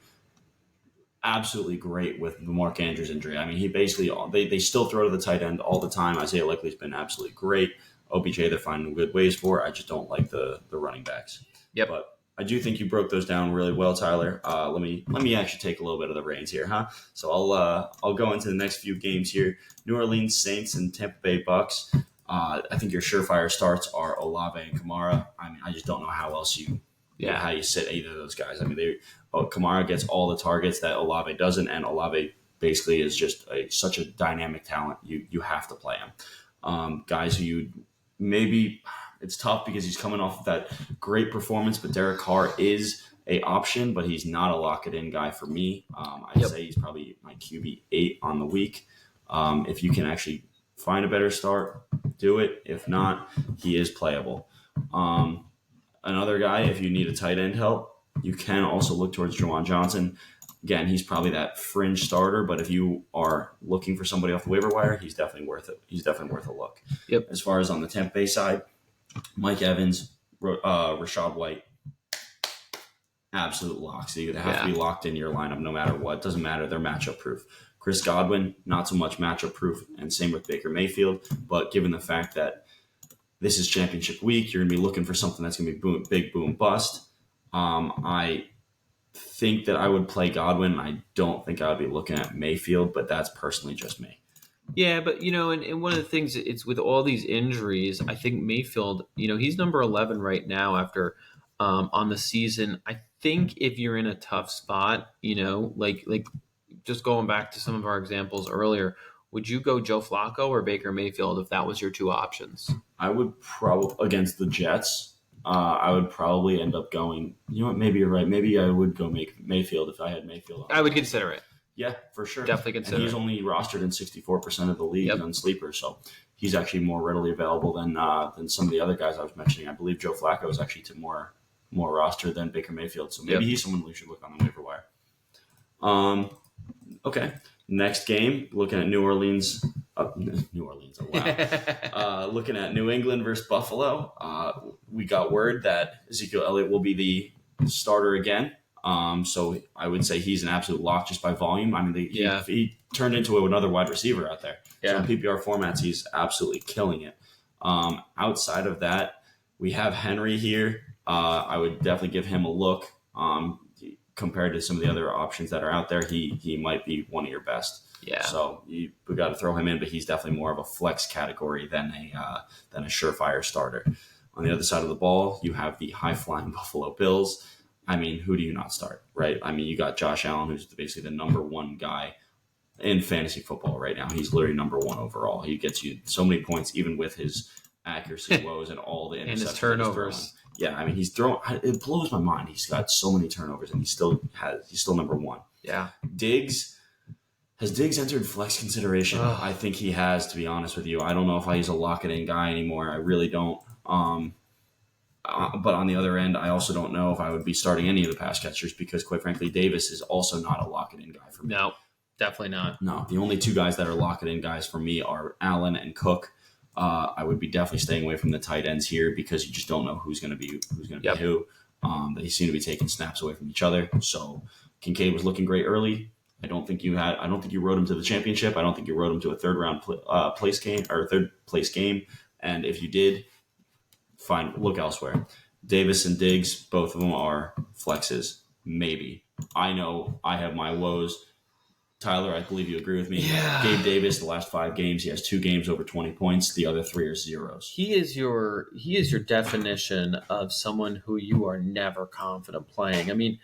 absolutely great with the Mark Andrews injury. I mean, he basically they still throw to the tight end all the time. Isaiah Likely's been absolutely great. OBJ, they're finding good ways for. I just don't like the running backs. Yep. But I do think you broke those down really well, Tyler. Let me actually take a little bit of the reins here, huh? So I'll go into the next few games here. New Orleans Saints and Tampa Bay Bucks. I think your surefire starts are Olave and Kamara. I mean, I just don't know how else how you sit either of those guys. I mean, Kamara gets all the targets that Olave doesn't, and Olave basically is just such a dynamic talent. You have to play him. Guys who maybe it's tough because he's coming off of that great performance, but Derek Carr is a option, but he's not a lock-it-in guy for me. I'd say he's probably my QB 8 on the week. If you can actually find a better start, do it. If not, he is playable. Another guy, if you need a tight end help, You can also look towards Juwan Johnson. Again, he's probably that fringe starter, but if you are looking for somebody off the waiver wire, he's definitely worth it. He's definitely worth a look. Yep. As far as on the Tampa Bay side, Mike Evans, Rashad White, absolute locks. They have to be locked in your lineup no matter what. Doesn't matter. They're matchup proof. Chris Godwin, not so much matchup proof, and same with Baker Mayfield. But given the fact that this is championship week, you're going to be looking for something that's going to be big, boom, bust. I think that I would play Godwin. I don't think I would be looking at Mayfield, but that's personally just me. Yeah, but, and one of the things, it's with all these injuries, I think Mayfield, he's number 11 right now after on the season. I think if you're in a tough spot, like just going back to some of our examples earlier, would you go Joe Flacco or Baker Mayfield if that was your two options? I would probably, against the Jets, I would probably end up going, maybe you're right. Maybe I would go Mayfield if I had Mayfield. I would consider it. Yeah, for sure. Definitely consider it. And he's only rostered in 64% of the league on Sleeper, so he's actually more readily available than some of the other guys I was mentioning. I believe Joe Flacco is actually more rostered than BakerMayfield, so maybe he's someone we should look on the waiver wire. Okay. Next game, looking at New Orleans. Oh, wow. Looking at New England versus Buffalo. We got word that Ezekiel Elliott will be the starter again. So I would say he's an absolute lock just by volume. I mean, he turned into another wide receiver out there. So in PPR formats, he's absolutely killing it. Outside of that, we have Henry here. I would definitely give him a look. Compared to some of the other options that are out there, he might be one of your best. Yeah. So we got to throw him in, but he's definitely more of a flex category than a surefire starter. On the other side of the ball, you have the high-flying Buffalo Bills. I mean, who do you not start, right? I mean, you got Josh Allen, who's basically the number one guy in fantasy football right now. He's literally number one overall. He gets you so many points, even with his accuracy woes and all the interceptions. And his turnovers. Yeah, I mean, it blows my mind. He's got so many turnovers, and he's still number one. Yeah. Has Diggs entered flex consideration? I think he has, to be honest with you. I don't know if he's a lock-it-in guy anymore. I really don't. But on the other end, I also don't know if I would be starting any of the pass catchers because, quite frankly, Davis is also not a lock-it-in guy for me. No, definitely not. No, the only two guys that are lock-it-in guys for me are Allen and Cook. I would be definitely staying away from the tight ends here because you just don't know who's going to be who. They seem to be taking snaps away from each other. So Kincaid was looking great early. I don't think you rode him to the championship. I don't think you rode him to a third place game. And if you did, fine, look elsewhere. Davis and Diggs, both of them are flexes. Maybe. I know I have my woes. Tyler, I believe you agree with me. Yeah. Gabe Davis, the last 5 games, he has 2 games over 20 points. The other 3 are zeros. He is your definition of someone who you are never confident playing. I mean,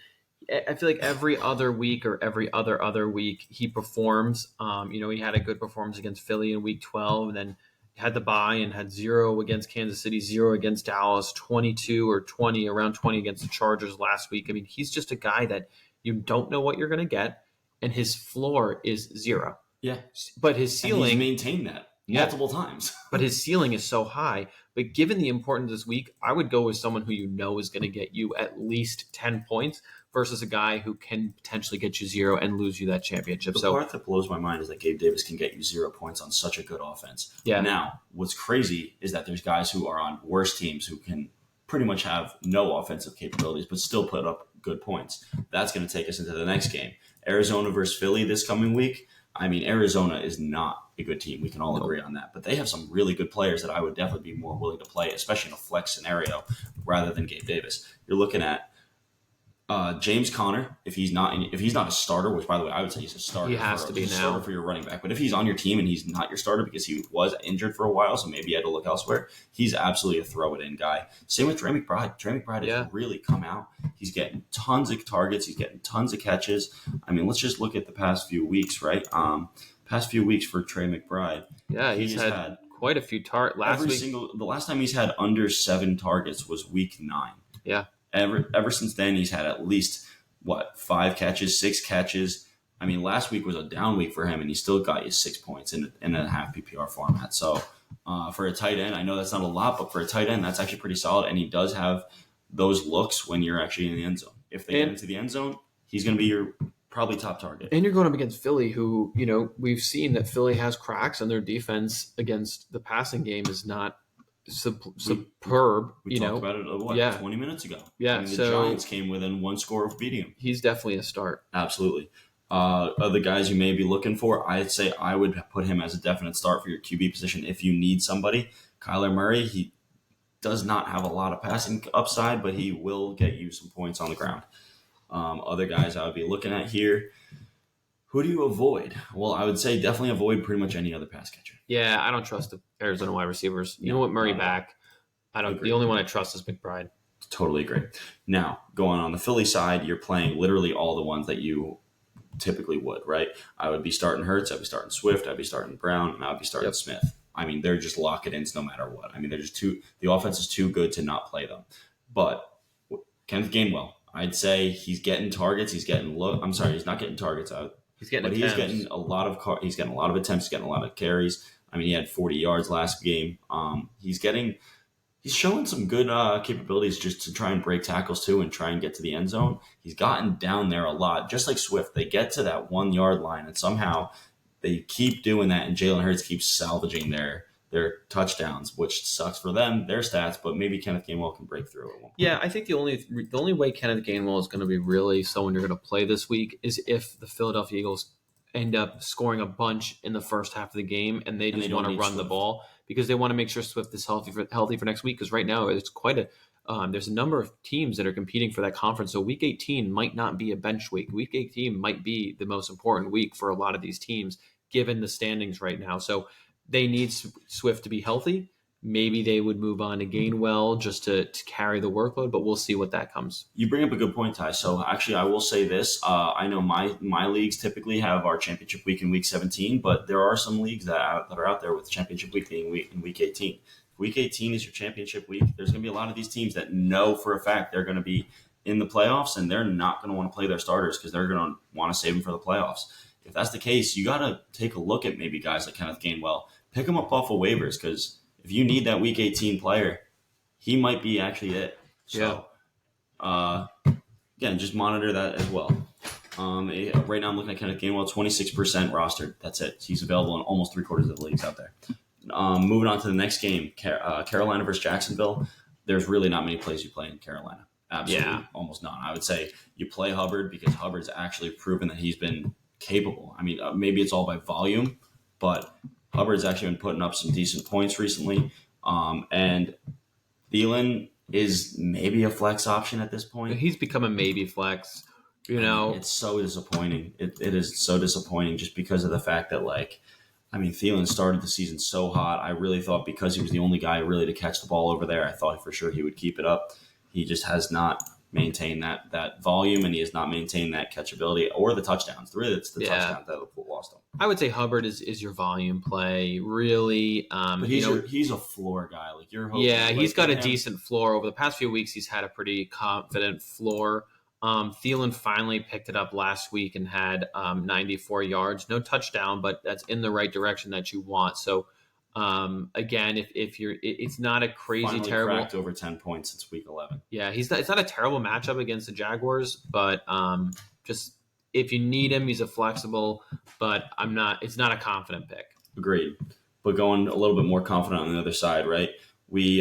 I feel like every other week or every other week he performs. He had a good performance against Philly in week 12 and then had the bye and had 0 against Kansas City, 0 against Dallas, 22 or 20, around 20 against the Chargers last week. I mean, he's just a guy that you don't know what you're going to get. And his floor is 0. Yeah. But his ceiling... And he's maintained that multiple times. But his ceiling is so high. But given the importance this week, I would go with someone who you know is going to get you at least 10 points versus a guy who can potentially get you 0 and lose you that championship. The part that blows my mind is that Gabe Davis can get you 0 points on such a good offense. Yeah. Now, what's crazy is that there's guys who are on worse teams who can pretty much have no offensive capabilities but still put up good points. That's going to take us into the next game. Arizona versus Philly this coming week. I mean, Arizona is not a good team. We can all agree on that. But they have some really good players that I would definitely be more willing to play, especially in a flex scenario, rather than Gabe Davis. You're looking at James Conner, if he's not a starter, which by the way I would say he's a starter. He has to be now. Starter for your running back. But if he's on your team and he's not your starter because he was injured for a while, so maybe you had to look elsewhere, he's absolutely a throw it in guy. Same with Trey McBride. Trey McBride has really come out. He's getting tons of targets. He's getting tons of catches. I mean, let's just look at the past few weeks, right? Past few weeks for Trey McBride. Yeah, he's had quite a few targets. The last time he's had under 7 targets was week 9. Yeah. Ever since then, he's had at least, 5 catches, 6 catches. I mean, last week was a down week for him, and he still got you 6 points in a half PPR format. So for a tight end, I know that's not a lot, but for a tight end, that's actually pretty solid, and he does have those looks when you're actually in the end zone. if they get into the end zone, he's going to be your probably top target. And you're going up against Philly, who, we've seen that Philly has cracks, and their defense against the passing game is not superb. We talked about it 20 minutes ago. Yeah, the Giants came within one score of beating him. He's definitely a start. Absolutely. Other guys you may be looking for, I'd say I would put him as a definite start for your QB position if you need somebody. Kyler Murray, he does not have a lot of passing upside, but he will get you some points on the ground. Other guys I would be looking at here. Who do you avoid? Well, I would say definitely avoid pretty much any other pass catcher. Yeah, I don't trust the Arizona wide receivers. You know what, Murray back. I don't. Agree. The only one I trust is McBride. Totally agree. Now, going on the Philly side, you're playing literally all the ones that you typically would, right? I would be starting Hurts, I'd be starting Swift, I'd be starting Brown, and I'd be starting Smith. I mean, they're just lock-it-ins no matter what. I mean, they're just the offense is too good to not play them. But Kenneth Gainwell, I'd say he's getting targets. He's getting I'm sorry, he's not getting targets out. He's getting a lot of attempts. He's getting a lot of carries. I mean, he had 40 yards last game. He's showing some good capabilities just to try and break tackles too and try and get to the end zone. He's gotten down there a lot, just like Swift. They get to that 1 yard line and somehow they keep doing that, and Jalen Hurts keeps salvaging their touchdowns, which sucks for them, their stats, but maybe Kenneth Gainwell can break through at one point. Yeah, I think the only way Kenneth Gainwell is going to be really someone you're going to play this week is if the Philadelphia Eagles end up scoring a bunch in the first half of the game and they just want to run the ball because they want to make sure Swift is healthy for next week, because right now it's quite there's a number of teams that are competing for that conference. So week 18 might not be a bench week. Week 18 might be the most important week for a lot of these teams given the standings right now. So they need Swift to be healthy. Maybe they would move on to Gainwell just to carry the workload, but we'll see what that comes. You bring up a good point, Ty. So actually, I will say this. I know my leagues typically have our championship week in week 17, but there are some leagues that are out there with championship week being in week 18. If week 18 is your championship week, there's going to be a lot of these teams that know for a fact they're going to be in the playoffs, and they're not going to want to play their starters because they're going to want to save them for the playoffs. If that's the case, you got to take a look at maybe guys like Kenneth Gainwell. Pick him up off of waivers, because if you need that week 18 player, he might be actually it. So, again, just monitor that as well. Right now I'm looking at Kenneth Gainwell, 26% rostered. That's it. He's available in almost 3/4 of the leagues out there. Moving on to the next game, Carolina versus Jacksonville. There's really not many plays you play in Carolina. Absolutely, almost none. I would say you play Hubbard because Hubbard's actually proven that he's been capable. I mean, maybe it's all by volume, but Hubbard's actually been putting up some decent points recently. And Thielen is maybe a flex option at this point. He's become a maybe flex. It's so disappointing. It is so disappointing just because of the fact that, Thielen started the season so hot. I really thought because he was the only guy really to catch the ball over there, I thought for sure he would keep it up. He just has not maintained that volume, and he has not maintained that catchability or the touchdowns. Really, it's the touchdowns that lost him. I would say Hubbard is your volume play, really. But he's a floor guy. He's got a decent floor. Over the past few weeks, he's had a pretty confident floor. Thielen finally picked it up last week and had 94 yards. No touchdown, but that's in the right direction that you want. So, again, if you're, it's not a crazy finally terrible. Cracked over 10 points since week 11. Yeah, it's not a terrible matchup against the Jaguars, but just if you need him, he's a flexible. But it's not a confident pick. Agreed. But going a little bit more confident on the other side, right? We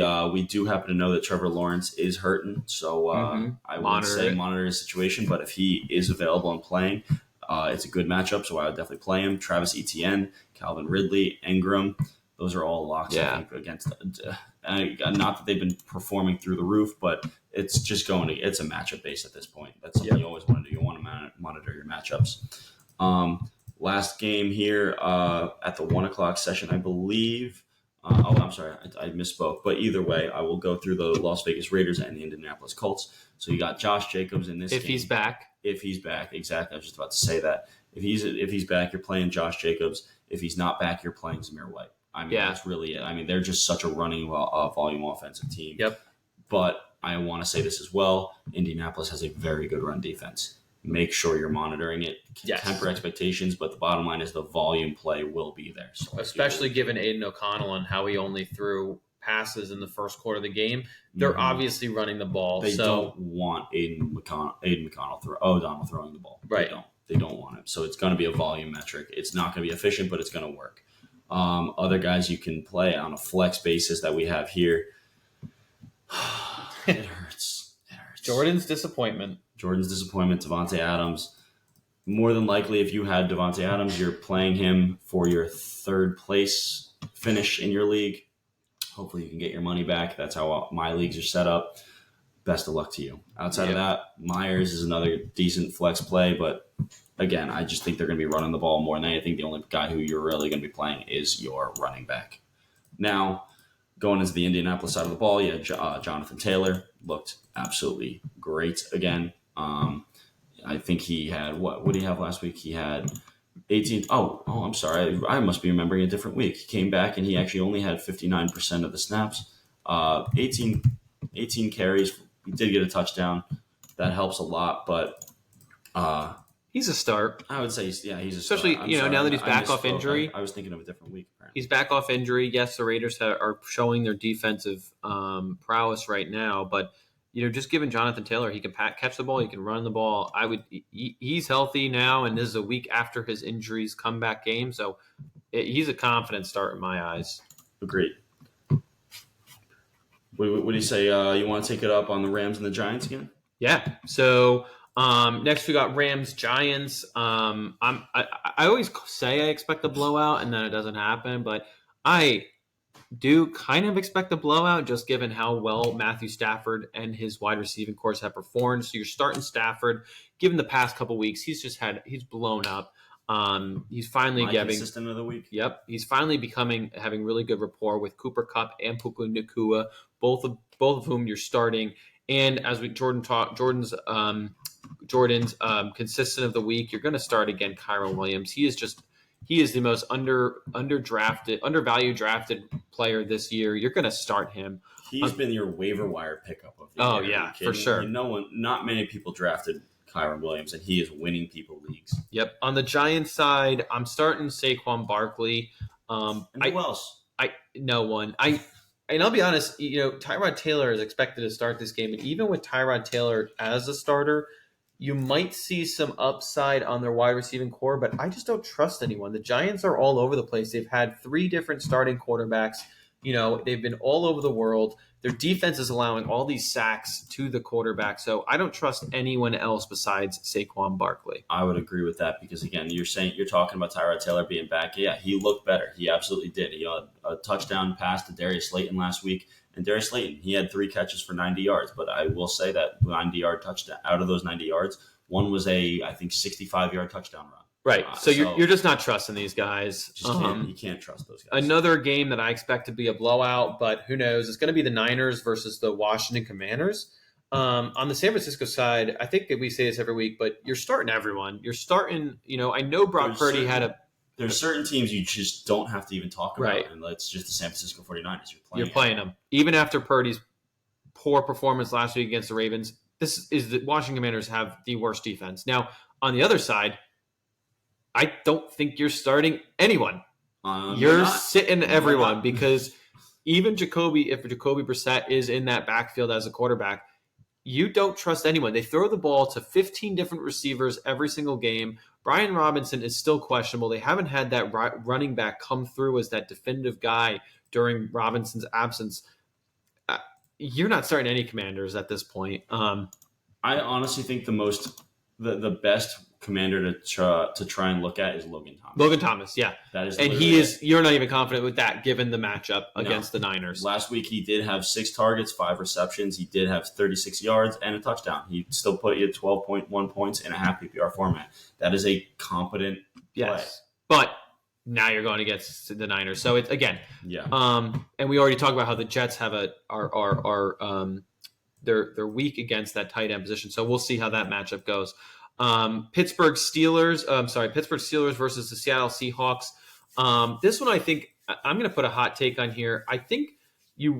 do happen to know that Trevor Lawrence is hurting, so I would say monitor his situation. But if he is available and playing, it's a good matchup, so I would definitely play him. Travis Etienne, Calvin Ridley, Ingram, those are all locks I think, against. Not that they've been performing through the roof, but it's just it's a matchup base at this point. That's something you always want to do. You want to monitor your matchups. Last game here at the 1 o'clock session, I believe. I'm sorry, I misspoke. But either way, I will go through the Las Vegas Raiders and the Indianapolis Colts. So you got Josh Jacobs in this game. If he's back. If he's back, exactly. I was just about to say that. If he's back, you're playing Josh Jacobs. If he's not back, you're playing Zamir White. That's really it. They're just such a running volume offensive team. Yep. But I want to say this as well. Indianapolis has a very good run defense. Make sure you're monitoring it. Yes. Temper expectations, but the bottom line is the volume play will be there. So especially given Aiden O'Connell and how he only threw passes in the first quarter of the game. They're obviously running the ball. They don't want O'Donnell throwing the ball. Right. They don't want him. So it's going to be a volume metric. It's not going to be efficient, but it's going to work. Other guys you can play on a flex basis that we have here. It hurts. Jordan's disappointment. Devontae Adams. More than likely, if you had Devontae Adams, you're playing him for your third place finish in your league. Hopefully you can get your money back. That's how my leagues are set up. Best of luck to you. Outside of that, Myers is another decent flex play, but again, I just think they're going to be running the ball more than anything. The only guy who you're really going to be playing is your running back. Now, going into the Indianapolis side of the ball, Jonathan Taylor looked absolutely great again. I think he had, what did he have last week? He had 18. Oh, I'm sorry. I must be remembering a different week. He came back and he actually only had 59% of the snaps. 18 carries. He did get a touchdown. That helps a lot, but he's a start. I would say he's a especially start. Now that he's back off injury. I was thinking of a different week. Apparently. He's back off injury. Yes, the Raiders are showing their defensive prowess right now, but just giving Jonathan Taylor, he can catch the ball, he can run the ball. He's healthy now, and this is a week after his injuries comeback game, so he's a confident start in my eyes. Agreed. What do you say? You want to take it up on the Rams and the Giants again? Yeah. So next we got Rams Giants. I always say I expect a blowout, and then it doesn't happen, but I do kind of expect a blowout, just given how well Matthew Stafford and his wide receiving course have performed. So you're starting Stafford. Given the past couple weeks, he's blown up. He's finally getting consistent of the week. Yep, he's finally having really good rapport with Cooper Kupp and Puka Nacua, both of whom you're starting. And as Jordan's consistent of the week, you're going to start again Kyron Williams. He is the most undervalued drafted player this year. You're going to start him. He's been your waiver wire pickup of the year. Oh yeah, for sure. Not many people drafted Kyron Williams, and he is winning people leagues. Yep. On the Giants side, I'm starting Saquon Barkley. And who else? No one. And I'll be honest, Tyrod Taylor is expected to start this game, and even with Tyrod Taylor as a starter, you might see some upside on their wide receiving core, but I just don't trust anyone. The Giants are all over the place. They've had 3 different starting quarterbacks. They've been all over the world. Their defense is allowing all these sacks to the quarterback, so I don't trust anyone else besides Saquon Barkley. I would agree with that because, again, you're talking about Tyrod Taylor being back. Yeah, he looked better. He absolutely did. He had a touchdown pass to Darius Slayton last week. And Darius Slayton, he had 3 catches for 90 yards. But I will say that 90-yard touchdown, out of those 90 yards, one was a, I think, 65-yard touchdown run. Right. So you're just not trusting these guys. You can't trust those guys. Another game that I expect to be a blowout, but who knows? It's going to be the Niners versus the Washington Commanders. On the San Francisco side, I think that we say this every week, but you're starting everyone. You're starting, I know Brock Purdy There's certain teams you just don't have to even talk about, right. And it's just the San Francisco 49ers. You're playing them. Even after Purdy's poor performance last week against the Ravens, the Washington Commanders have the worst defense. Now, on the other side, I don't think you're starting anyone. You're sitting everyone because even if Jacoby Brissett is in that backfield as a quarterback, you don't trust anyone. They throw the ball to 15 different receivers every single game. Brian Robinson is still questionable. They haven't had that running back come through as that definitive guy during Robinson's absence. You're not starting any Commanders at this point. I honestly think the best commander to try and look at is Logan Thomas. Logan Thomas, yeah. That is, and you're not even confident with that given the matchup against the Niners. Last week he did have 6 targets, 5 receptions. He did have 36 yards and a touchdown. He still put you at 12.1 points in a half PPR format. That is a competent play. But now you're going against the Niners. So it's again, and we already talked about how the Jets have they're weak against that tight end position. So we'll see how that matchup goes. Pittsburgh Steelers versus the Seattle Seahawks. This one, I think I'm going to put a hot take on here. I think you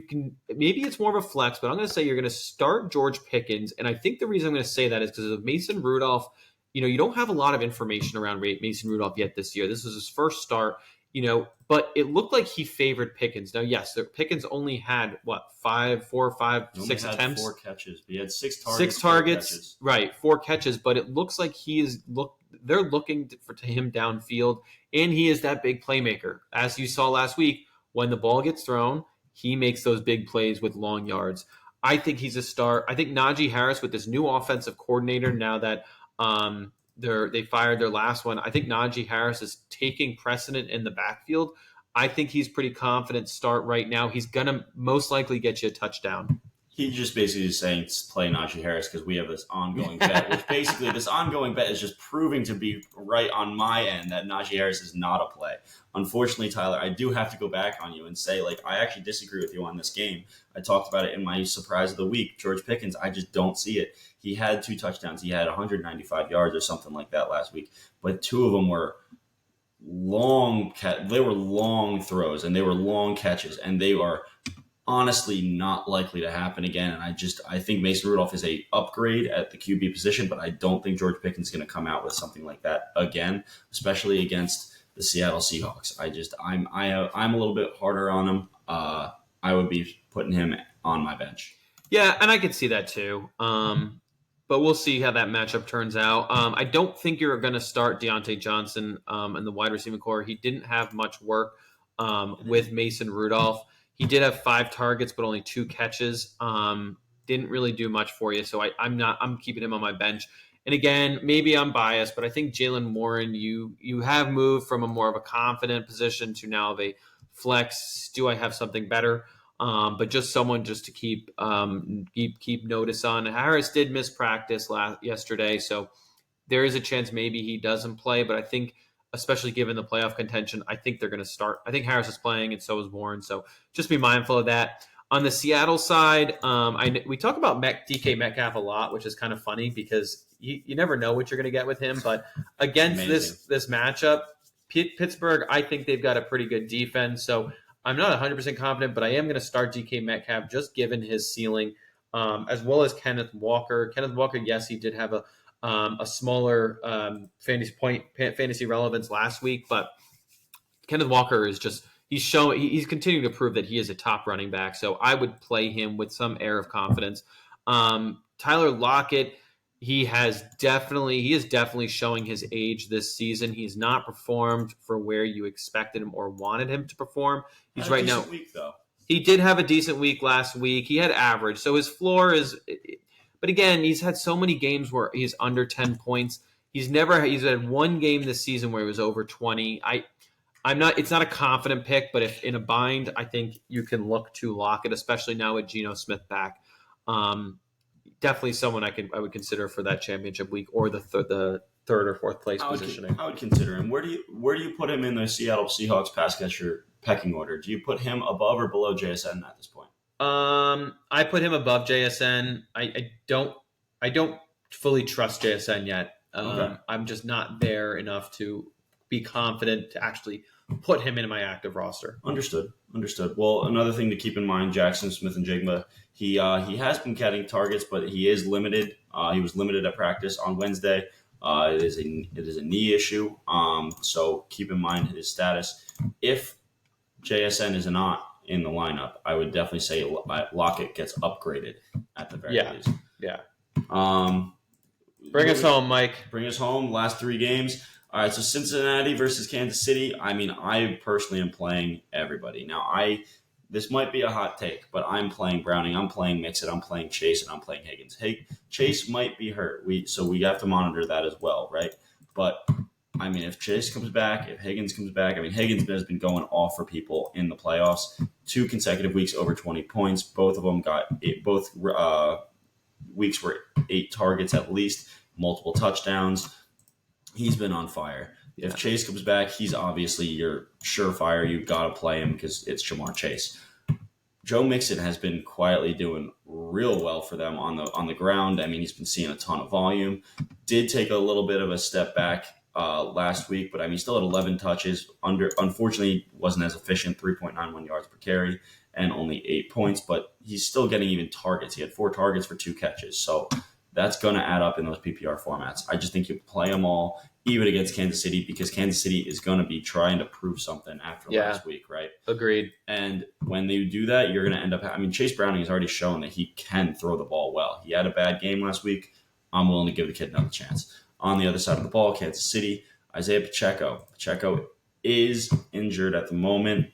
can, maybe it's more of a flex, but I'm going to say you're going to start George Pickens. And I think the reason I'm going to say that is because of Mason Rudolph. You don't have a lot of information around Mason Rudolph yet this year. This is his first start. But it looked like he favored Pickens. Now, yes, Pickens only had four, five, He only six had attempts, 4 catches, but he had 6 targets. 6 targets, right? 4 catches, but it looks like they're looking for him downfield, and he is that big playmaker. As you saw last week, when the ball gets thrown, he makes those big plays with long yards. I think he's a star. I think Najee Harris with this new offensive coordinator now that they fired their last one. I think Najee Harris is taking precedent in the backfield. I think he's pretty confident start right now. He's going to most likely get you a touchdown. He just basically is saying play Najee Harris because we have this ongoing bet, which basically this ongoing bet is just proving to be right on my end that Najee Harris is not a play. Unfortunately, Tyler, I do have to go back on you and say, I actually disagree with you on this game. I talked about it in my surprise of the week. George Pickens, I just don't see it. He had 2 touchdowns. He had 195 yards or something like that last week, but 2 of them were long throws and they were long catches, and they are honestly not likely to happen again. And I think Mason Rudolph is a upgrade at the QB position, but I don't think George Pickens is going to come out with something like that again, especially against the Seattle Seahawks. I'm a little bit harder on him. I would be putting him on my bench. Yeah, and I could see that too. But we'll see how that matchup turns out. I don't think you're going to start Deontay Johnson in the wide receiving core. He didn't have much work with Mason Rudolph. He did have 5 targets, but only 2 catches. Didn't really do much for you. So I'm keeping him on my bench. And again, maybe I'm biased, but I think Jaylen Warren, you have moved from a more of a confident position to now of a flex. Do I have something better? But just someone just to keep notice on. Harris did miss practice yesterday, so there is a chance maybe he doesn't play. But I think, especially given the playoff contention, I think they're going to start. I think Harris is playing, and so is Warren. So just be mindful of that. On the Seattle side, we talk about DK Metcalf a lot, which is kind of funny because you never know what you're going to get with him. But against this matchup, Pittsburgh, I think they've got a pretty good defense. So I'm not 100% confident, but I am going to start DK Metcalf just given his ceiling, as well as Kenneth Walker. Kenneth Walker, yes, he did have a smaller fantasy relevance last week, but Kenneth Walker is just he's continuing to prove that he is a top running back. So I would play him with some air of confidence. Tyler Lockett, he is definitely showing his age this season. He's not performed for where you expected him or wanted him to perform. He's right now. Week, though. He did have a decent week last week. He had average, so his floor is. But again, he's had so many games where he's under 10 points. He's had one game this season where he was over 20. It's not a confident pick, but if in a bind, I think you can look to Lockett, especially now with Geno Smith back. Definitely someone I would consider for that championship week or the third or fourth place positioning. I would consider him. Where do you put him in the Seattle Seahawks pass catcher pecking order? Do you put him above or below JSN at this point? I put him above JSN. I don't fully trust JSN yet. Okay. I'm just not there enough to be confident to actually put him in my active roster. Understood. Well, another thing to keep in mind, Jackson Smith-Njigba, he has been getting targets, but he is limited. He was limited at practice on Wednesday. It is a knee issue. So keep in mind his status. If JSN is not in the lineup, I would definitely say Lockett gets upgraded at the very least. Yeah. Bring us home, Mike. Bring us home. Last 3 games. All right, so Cincinnati versus Kansas City. I mean, I personally am playing everybody. Now, this might be a hot take, but I'm playing Browning, I'm playing Mixon, I'm playing Chase, and I'm playing Higgins. Hey, Chase might be hurt, so we have to monitor that as well, right? But I mean, if Chase comes back, if Higgins comes back, I mean, Higgins has been going off for people in the playoffs. 2 consecutive weeks over 20 points. Both of them both weeks were 8 targets at least, multiple touchdowns. He's been on fire. Yeah. If Chase comes back, he's obviously your surefire. You've got to play him because it's Jamar Chase. Joe Mixon has been quietly doing real well for them on the ground. I mean, he's been seeing a ton of volume. Did take a little bit of a step back last week, but I mean, he still had 11 touches. Unfortunately, wasn't as efficient, 3.91 yards per carry and only 8 points, but he's still getting even targets. He had 4 targets for 2 catches. So that's going to add up in those PPR formats. I just think you play them all, even against Kansas City, because Kansas City is going to be trying to prove something after last week, right? Agreed. And when you do that, you're going to end up. I mean, Chase Browning has already shown that he can throw the ball well. He had a bad game last week. I'm willing to give the kid another chance. On the other side of the ball, Kansas City, Isaiah Pacheco. Pacheco is injured at the moment.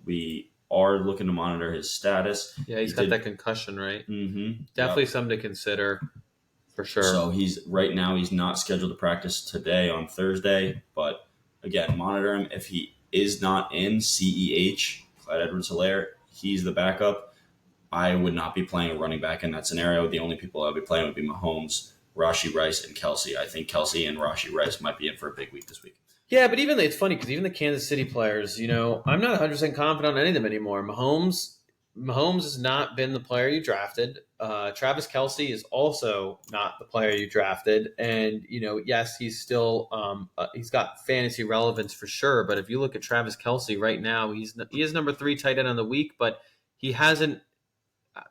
We are looking to monitor his status. Yeah, he's got that concussion, right? Mm-hmm. Definitely something to consider, for sure. So he's not scheduled to practice today on Thursday. But again, monitor him. If he is not in CEH, Clyde Edwards-Helaire, he's the backup. I would not be playing a running back in that scenario. The only people I would be playing would be Mahomes, Rashee Rice, and Kelsey. I think Kelsey and Rashee Rice might be in for a big week this week. Yeah, but it's funny because even the Kansas City players, I'm not 100% confident on any of them anymore. Mahomes has not been the player you drafted. Travis Kelsey is also not the player you drafted. And, yes, he's still he's got fantasy relevance for sure. But if you look at Travis Kelsey right now, he is number 3 tight end on the week, but he hasn't.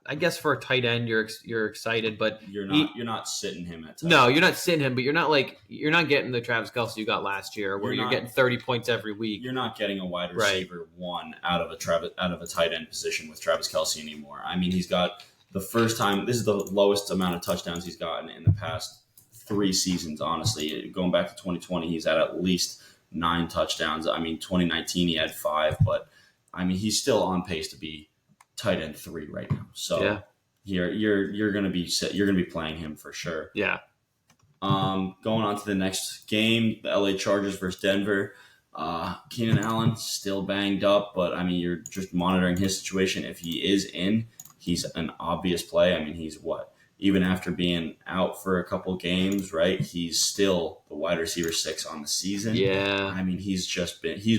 I guess for a tight end, you're excited, but you're not sitting him at tight. No, you're not sitting him, but you're not getting the Travis Kelce you got last year, where you're getting 30 points every week. You're not getting a wide receiver one out of a tight end position with Travis Kelce anymore. I mean, he's got the first time. This is the lowest amount of touchdowns he's gotten in the past 3 seasons. Honestly, going back to 2020, he's had at least 9 touchdowns. I mean, 2019 he had 5, but I mean, he's still on pace to be tight end 3 right now. So you're gonna be playing him for sure. Yeah. Going on to the next game, the LA Chargers versus Denver. Keenan Allen still banged up, but I mean, you're just monitoring his situation. If he is in, he's an obvious play. I mean, he's even after being out for a couple games, right? He's still the wide receiver 6 on the season. Yeah. I mean, he's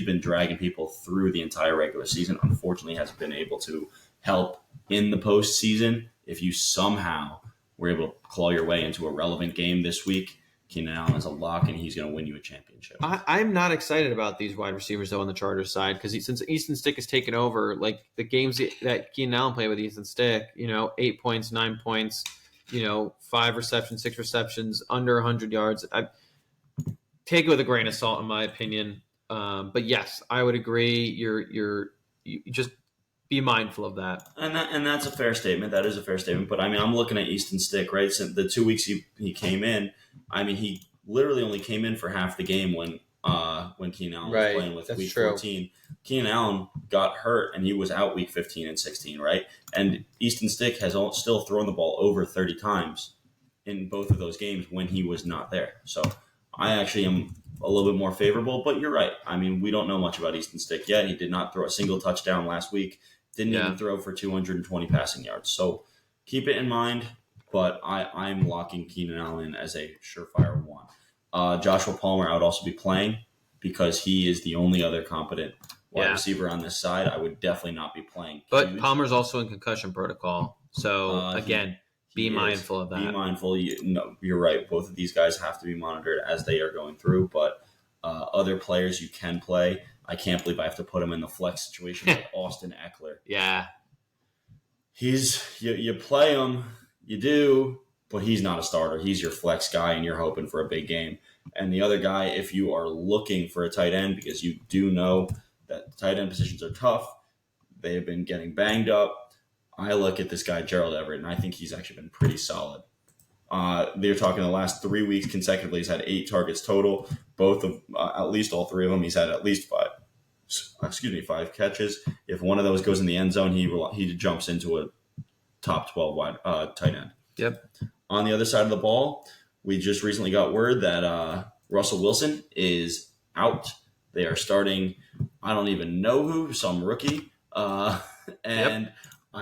been dragging people through the entire regular season. Unfortunately, hasn't been able to help in the postseason. If you somehow were able to claw your way into a relevant game this week, Keenan Allen is a lock, and he's going to win you a championship. I'm not excited about these wide receivers, though, on the Chargers side, because since Easton Stick has taken over, like the games that Keenan Allen played with Easton Stick, 8 points, 9 points, 5 receptions, 6 receptions, under 100 yards. I take it with a grain of salt, in my opinion. But yes, I would agree. You just be mindful of that. And that's a fair statement. That is a fair statement. But I mean, I'm looking at Easton Stick, right? Since the 2 weeks he came in, I mean, he literally only came in for half the game when Keenan Allen was playing with week 14. Keenan Allen got hurt and he was out week 15 and 16, right? And Easton Stick has still thrown the ball over 30 times in both of those games when he was not there. So I actually am a little bit more favorable, but you're right. I mean, we don't know much about Easton Stick yet. He did not throw a single touchdown last week. Didn't even throw for 220 passing yards. So keep it in mind, but I'm locking Keenan Allen as a surefire 1. Joshua Palmer, I would also be playing because he is the only other competent wide receiver on this side. I would definitely not be playing. But Palmer's also in concussion protocol. So, again, be mindful of that. Be mindful. You're right. Both of these guys have to be monitored as they are going through, but other players you can play. I can't believe I have to put him in the flex situation with Austin Eckler. Yeah. You play him, you do, but he's not a starter. He's your flex guy, and you're hoping for a big game. And the other guy, if you are looking for a tight end, because you do know that tight end positions are tough, they have been getting banged up. I look at this guy, Gerald Everett, and I think he's actually been pretty solid. They're talking the last 3 weeks consecutively. He's had 8 targets total. At least all 3 of them, he's had at least 5 catches. If one of those goes in the end zone, he jumps into a top 12 wide tight end. Yep. On the other side of the ball, we just recently got word that Russell Wilson is out. They are starting, I don't even know who, some rookie. I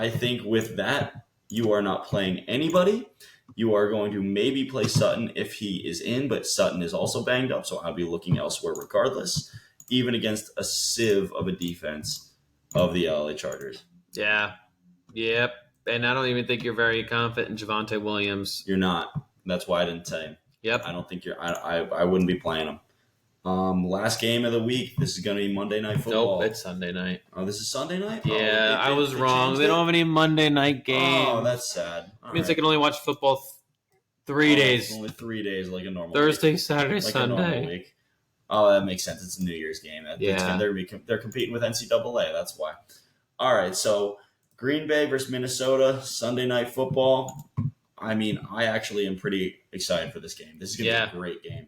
think with that, you are not playing anybody. You are going to maybe play Sutton if he is in, but Sutton is also banged up, so I'll be looking elsewhere regardless, even against a sieve of a defense of the LA Chargers. Yeah. Yep. And I don't even think you're very confident in Javonte Williams. You're not. That's why I didn't say him. Yep. I don't think I wouldn't be playing him. Last game of the week. This is going to be Monday Night Football. Nope, it's Sunday night. Oh, this is Sunday night? Yeah, I was wrong. They don't have any Monday night games. Oh, that's sad. It means I can only watch football 3 days. Only 3 days, like a normal Thursday, week. Saturday, like Sunday. A normal week. Oh, that makes sense. It's a New Year's game. They're competing with NCAA. That's why. All right, so Green Bay versus Minnesota, Sunday Night Football. I mean, I actually am pretty excited for this game. This is going to be a great game.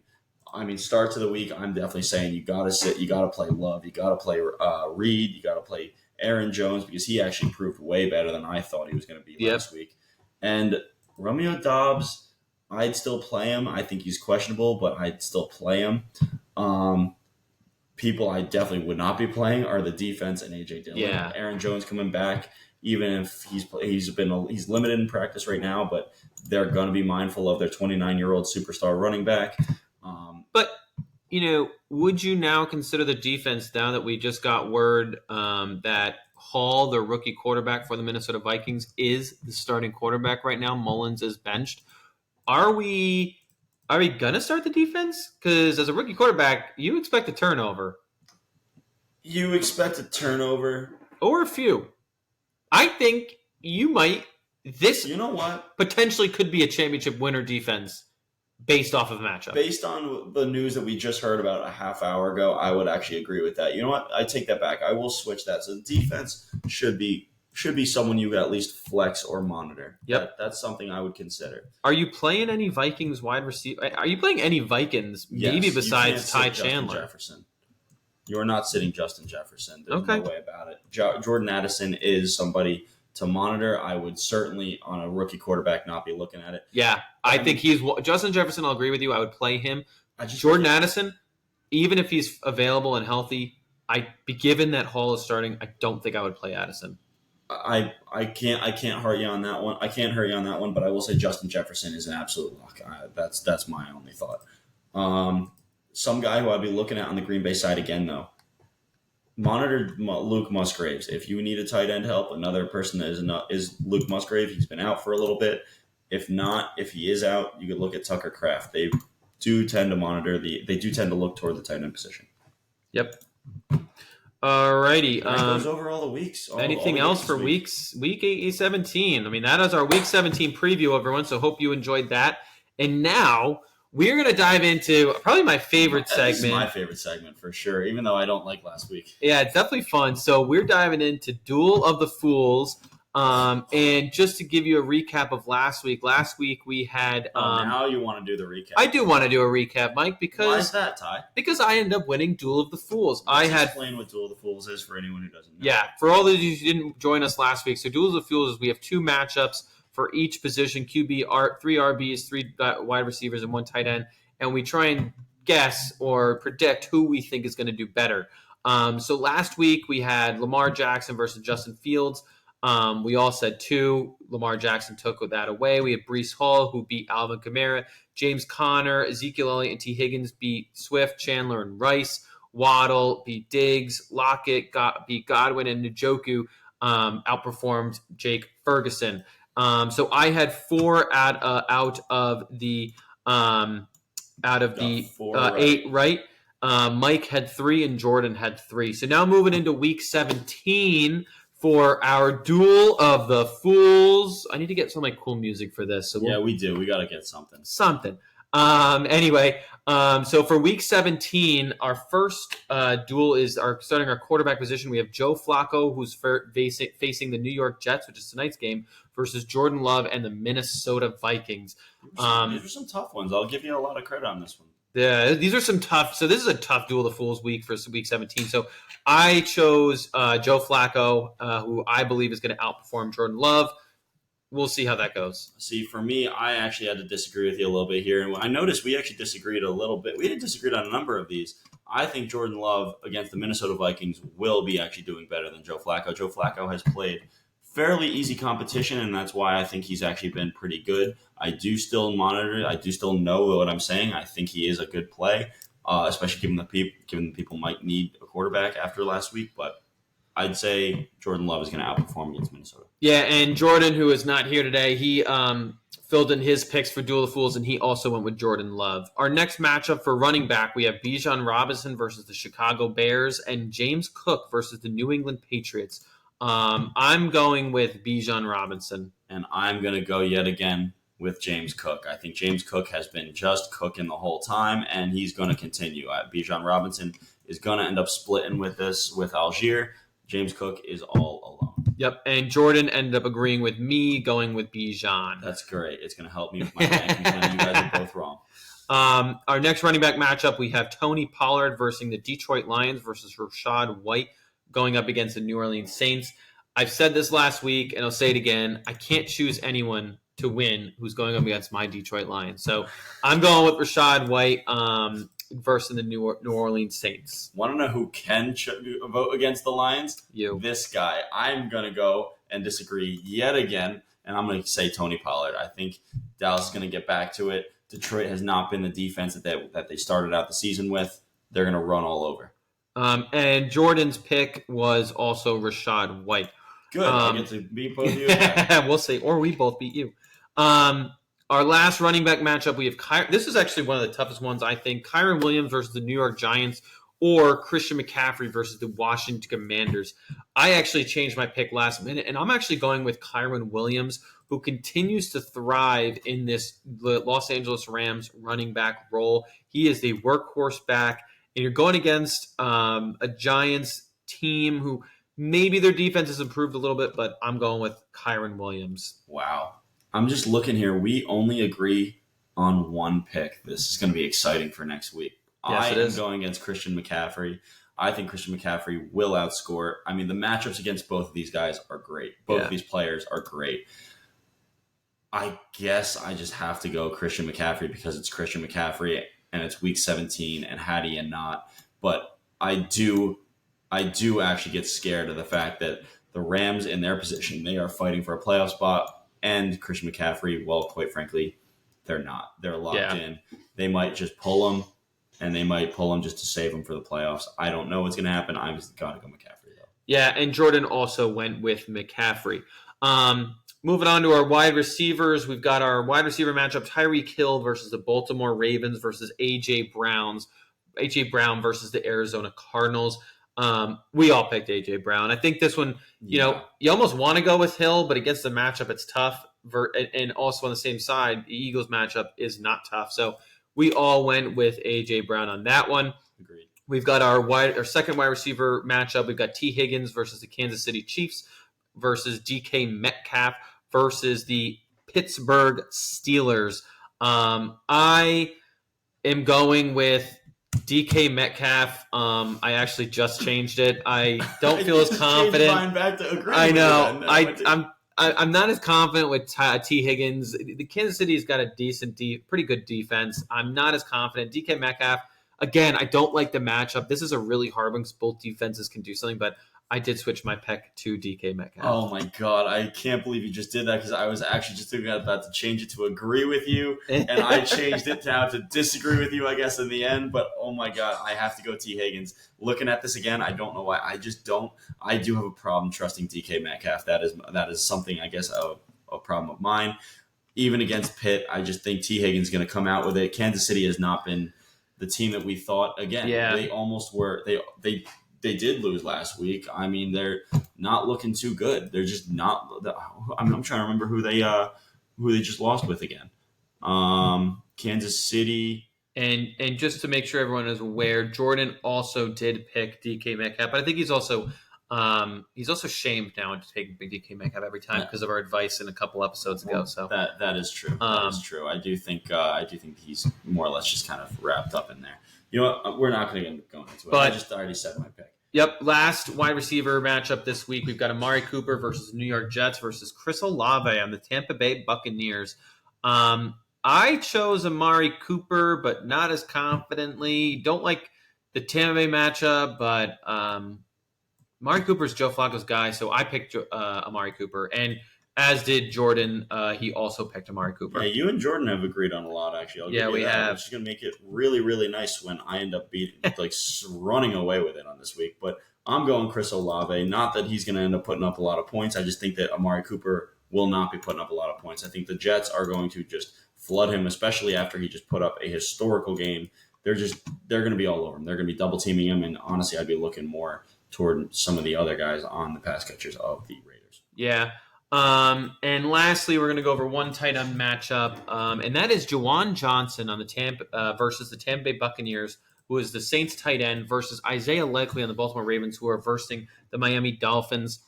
I mean, start to the week, I'm definitely saying you got to play Love, you got to play Reed, you got to play Aaron Jones because he actually proved way better than I thought he was going to be last week. And Romeo Doubs, I'd still play him. I think he's questionable, but I'd still play him. People I definitely would not be playing are the defense and A.J. Dillon. Yeah. Aaron Jones coming back, even if he's limited in practice right now, but they're going to be mindful of their 29-year-old superstar running back. But, would you now consider the defense, now that we just got word that Hall, the rookie quarterback for the Minnesota Vikings, is the starting quarterback right now? Mullins is benched. Are we going to start the defense? Because as a rookie quarterback, you expect a turnover. You expect a turnover. Or a few. I think you might. This, you know what? Potentially could be a championship winner defense based off of matchup. Based on the news that we just heard about a half hour ago, I would actually agree with that. You know what? I take that back. I will switch that. So the defense should be someone you at least flex or monitor. Yep. That's something I would consider. Are you playing any Vikings wide receiver? Are you playing any Vikings, maybe besides Ty Chandler? Jefferson. You're not sitting Justin Jefferson. There's no way about it. Jordan Addison is somebody to monitor. I would certainly, on a rookie quarterback, not be looking at it. Yeah, I think he's Justin Jefferson. I'll agree with you. I would play him. Jordan Addison, even if he's available and healthy, given that Hall is starting, I don't think I would play Addison. I can't hurt you on that one. But I will say Justin Jefferson is an absolute lock. That's my only thought. Some guy who I'd be looking at on the Green Bay side again, though. Monitor Luke Musgraves. If you need a tight end help, another person that is Luke Musgrave. He's been out for a little bit. If he is out, you could look at Tucker Kraft. They do tend to monitor they do tend to look toward the tight end position. Yep. Alrighty. That goes over all the weeks. Anything else for week 17? I mean, that is our week 17 preview, everyone. So hope you enjoyed that. And now we're going to dive into probably my favorite segment. This is my favorite segment for sure, even though I don't like last week. Yeah, it's definitely fun. So we're diving into Duel of the Fools. And just to give you a recap of last week we had... now you want to do the recap. I do want to do a recap, Mike, because... Why is that, Ty? Because I ended up winning Duel of the Fools. Explain what Duel of the Fools is for anyone who doesn't know. Yeah, for all of you who didn't join us last week. So Duel of the Fools is we have two matchups for each position, QB, 3 RBs, 3 wide receivers, and 1 tight end. And we try and guess or predict who we think is going to do better. So last week we had Lamar Jackson versus Justin Fields. We all said 2. Lamar Jackson took that away. We had Breece Hall, who beat Alvin Kamara. James Conner, Ezekiel Elliott, and T. Higgins beat Swift, Chandler, and Rice. Waddle beat Diggs. Lockett beat Godwin, and Njoku outperformed Jake Ferguson. So I had 4 out of the 8 right. Mike had 3 and Jordan had 3. So now moving into week 17 for our Duel of the Fools. I need to get some cool music for this. So we do. We got to get something. Anyway, so for week 17, our first duel is starting our quarterback position. We have Joe Flacco, who's facing the New York Jets, which is tonight's game, versus Jordan Love and the Minnesota Vikings. These are some tough ones. I'll give you a lot of credit on this one. Yeah, these are some tough. So this is a tough Duel of the Fools week for week 17. So I chose Joe Flacco, who I believe is going to outperform Jordan Love. We'll see how that goes. See, for me, I actually had to disagree with you a little bit here. And I noticed we actually disagreed a little bit. We didn't disagree on a number of these. I think Jordan Love against the Minnesota Vikings will be actually doing better than Joe Flacco. Joe Flacco has played fairly easy competition, and that's why I think he's actually been pretty good. I do still monitor it. I do still know what I'm saying. I think he is a good play, especially given the people might need a quarterback after last week. But I'd say Jordan Love is going to outperform against Minnesota. Yeah, and Jordan, who is not here today, he filled in his picks for Duel of the Fools, and he also went with Jordan Love. Our next matchup for running back, we have Bijan Robinson versus the Chicago Bears and James Cook versus the New England Patriots. I'm going with Bijan Robinson. And I'm going to go yet again with James Cook. I think James Cook has been just cooking the whole time, and he's going to continue. Bijan Robinson is going to end up splitting with this with Algier. James Cook is all alone. Yep, and Jordan ended up agreeing with me, going with Bijan. That's great. It's going to help me with my rankings when you guys are both wrong. Our next running back matchup, we have Tony Pollard versus the Detroit Lions versus Rachaad White going up against the New Orleans Saints. I've said this last week, and I'll say it again. I can't choose anyone to win who's going up against my Detroit Lions. So I'm going with Rachaad White versus the New Orleans Saints. Want to know who can vote against the Lions? You. This guy. I'm going to go and disagree yet again, and I'm going to say Tony Pollard. I think Dallas is going to get back to it. Detroit has not been the defense that they started out the season with. They're going to run all over. And Jordan's pick was also Rachaad White. Good. I get to beat both of you. We'll see. Or we both beat you. Our last running back matchup, we have this is actually one of the toughest ones, I think. Kyren Williams versus the New York Giants or Christian McCaffrey versus the Washington Commanders. I actually changed my pick last minute, and I'm actually going with Kyren Williams, who continues to thrive in this Los Angeles Rams running back role. He is the workhorse back, and you're going against a Giants team who maybe their defense has improved a little bit, but I'm going with Kyren Williams. Wow. I'm just looking here. We only agree on one pick. This is going to be exciting for next week. Yes, I am going against Christian McCaffrey. I think Christian McCaffrey will outscore. I mean, the matchups against both of these guys are great. Both of these players are great. I guess I just have to go Christian McCaffrey because it's Christian McCaffrey and it's week 17 and Hattie and not. But I do actually get scared of the fact that the Rams in their position, they are fighting for a playoff spot. And Christian McCaffrey, well, quite frankly, they're not. They're locked in. They might just pull him, and they might pull him just to save him for the playoffs. I don't know what's going to happen. I'm just got to go McCaffrey, though. Yeah, and Jordan also went with McCaffrey. Moving on to our wide receivers, we've got our wide receiver matchup, Tyreek Hill versus the Baltimore Ravens versus A.J. Brown versus the Arizona Cardinals. We all picked A.J. Brown. I think this one, you almost want to go with Hill, but against the matchup, it's tough. And also on the same side, the Eagles matchup is not tough. So we all went with A.J. Brown on that one. Agreed. We've got our second wide receiver matchup. We've got T. Higgins versus the Kansas City Chiefs versus DK Metcalf versus the Pittsburgh Steelers. I am going with DK Metcalf. I actually just changed it. I don't feel as confident. Back to agree I know. I'm not as confident with T. Higgins. The Kansas City's got a pretty good defense. I'm not as confident. DK Metcalf, again, I don't like the matchup. This is a really hard one because both defenses can do something, but I did switch my pick to DK Metcalf. Oh, my God. I can't believe you just did that because I was actually just about to change it to agree with you, and I changed it now to disagree with you, I guess, in the end. But, oh, my God, I have to go T. Higgins. Looking at this again, I don't know why. I just don't. I do have a problem trusting DK Metcalf. That is something, I guess, a problem of mine. Even against Pitt, I just think T. Higgins is going to come out with it. Kansas City has not been the team that we thought. Again, they almost were. They did lose last week. I mean, they're not looking too good. They're just not. I'm trying to remember who they just lost with again. Kansas City. And just to make sure everyone is aware, Jordan also did pick DK Metcalf, but I think he's also shamed now into taking big DK Metcalf every time because of our advice in a couple episodes ago. So that is true. That is true. I do think he's more or less just kind of wrapped up in there. You know what? We're not going to go into it. But I just already said my pick. Yep. Last wide receiver matchup this week, we've got Amari Cooper versus New York Jets versus Chris Olave on the Tampa Bay Buccaneers. I chose Amari Cooper, but not as confidently. Don't like the Tampa Bay matchup, but Amari Cooper's Joe Flacco's guy, so I picked Amari Cooper. And as did Jordan, he also picked Amari Cooper. Yeah, you and Jordan have agreed on a lot, actually. We have. Which is going to make it really, really nice when I end up running away with it on this week. But I'm going Chris Olave. Not that he's going to end up putting up a lot of points. I just think that Amari Cooper will not be putting up a lot of points. I think the Jets are going to just flood him, especially after he just put up a historical game. They're going to be all over him. They're going to be double teaming him. And honestly, I'd be looking more toward some of the other guys on the pass catchers of the Raiders. Yeah. And lastly, we're going to go over one tight end matchup, and that is Juwan Johnson on the Tampa versus the Tampa Bay Buccaneers, who is the Saints tight end, versus Isaiah Likely on the Baltimore Ravens, who are versing the Miami Dolphins.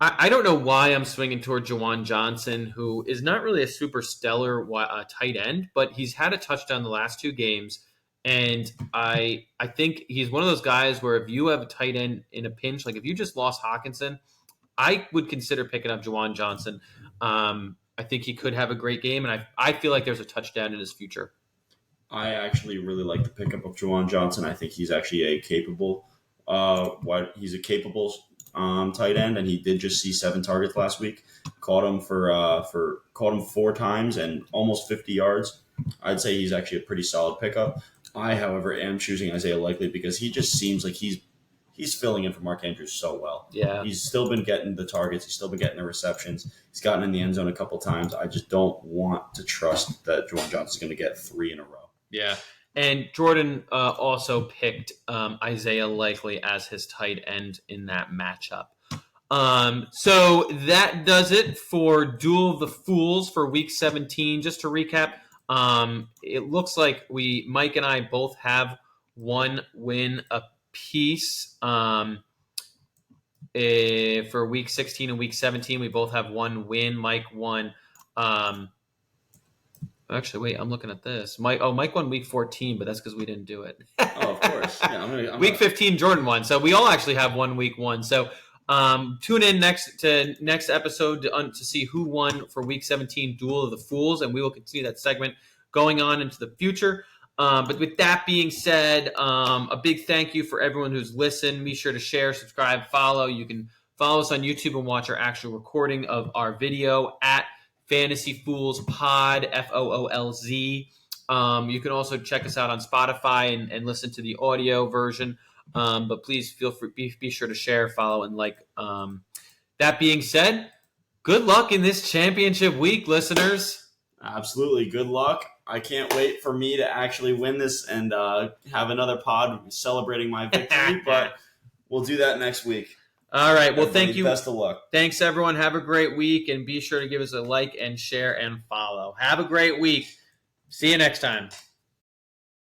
I don't know why I'm swinging toward Juwan Johnson, who is not really a super stellar tight end, but he's had a touchdown the last 2 games. And I think he's one of those guys where if you have a tight end in a pinch, like if you just lost Hawkinson, I would consider picking up Juwan Johnson. I think he could have a great game, and I feel like there's a touchdown in his future. I actually really like the pickup of Juwan Johnson. I think he's actually a capable tight end, and he did just see 7 targets last week. Caught him caught him 4 times and almost 50 yards. I'd say he's actually a pretty solid pickup. I, however, am choosing Isaiah Likely because he just seems like he's filling in for Mark Andrews so well. Yeah, he's still been getting the targets. He's still been getting the receptions. He's gotten in the end zone a couple times. I just don't want to trust that Juwan Johnson's going to get 3 in a row. Yeah. And Jordan also picked Isaiah Likely as his tight end in that matchup. So that does it for Duel of the Fools for Week 17. Just to recap, it looks like Mike and I both have 1 win apiece. For Week 16 and Week 17, we both have 1 win. Mike won. Actually, wait, I'm looking at this. Mike won Week 14, but that's because we didn't do it. Oh, of course. Yeah, Week 15, Jordan won. So we all actually have 1 Week 1. So tune in next episode to see who won for Week 17 Duel of the Fools, and we will continue that segment going on into the future. But with that being said, a big thank you for everyone who's listened. Be sure to share, subscribe, follow. You can follow us on YouTube and watch our actual recording of our video at Fantasy Foolz Pod, Foolz. You can also check us out on Spotify and listen to the audio version. But please feel free, be sure to share, follow, and like. That being said, good luck in this championship week, listeners. Absolutely. Good luck. I can't wait for me to actually win this and have another pod celebrating my victory, but we'll do that next week. All right. Well, thank you. Best of luck. Thanks, everyone. Have a great week, and be sure to give us a like and share and follow. Have a great week. See you next time.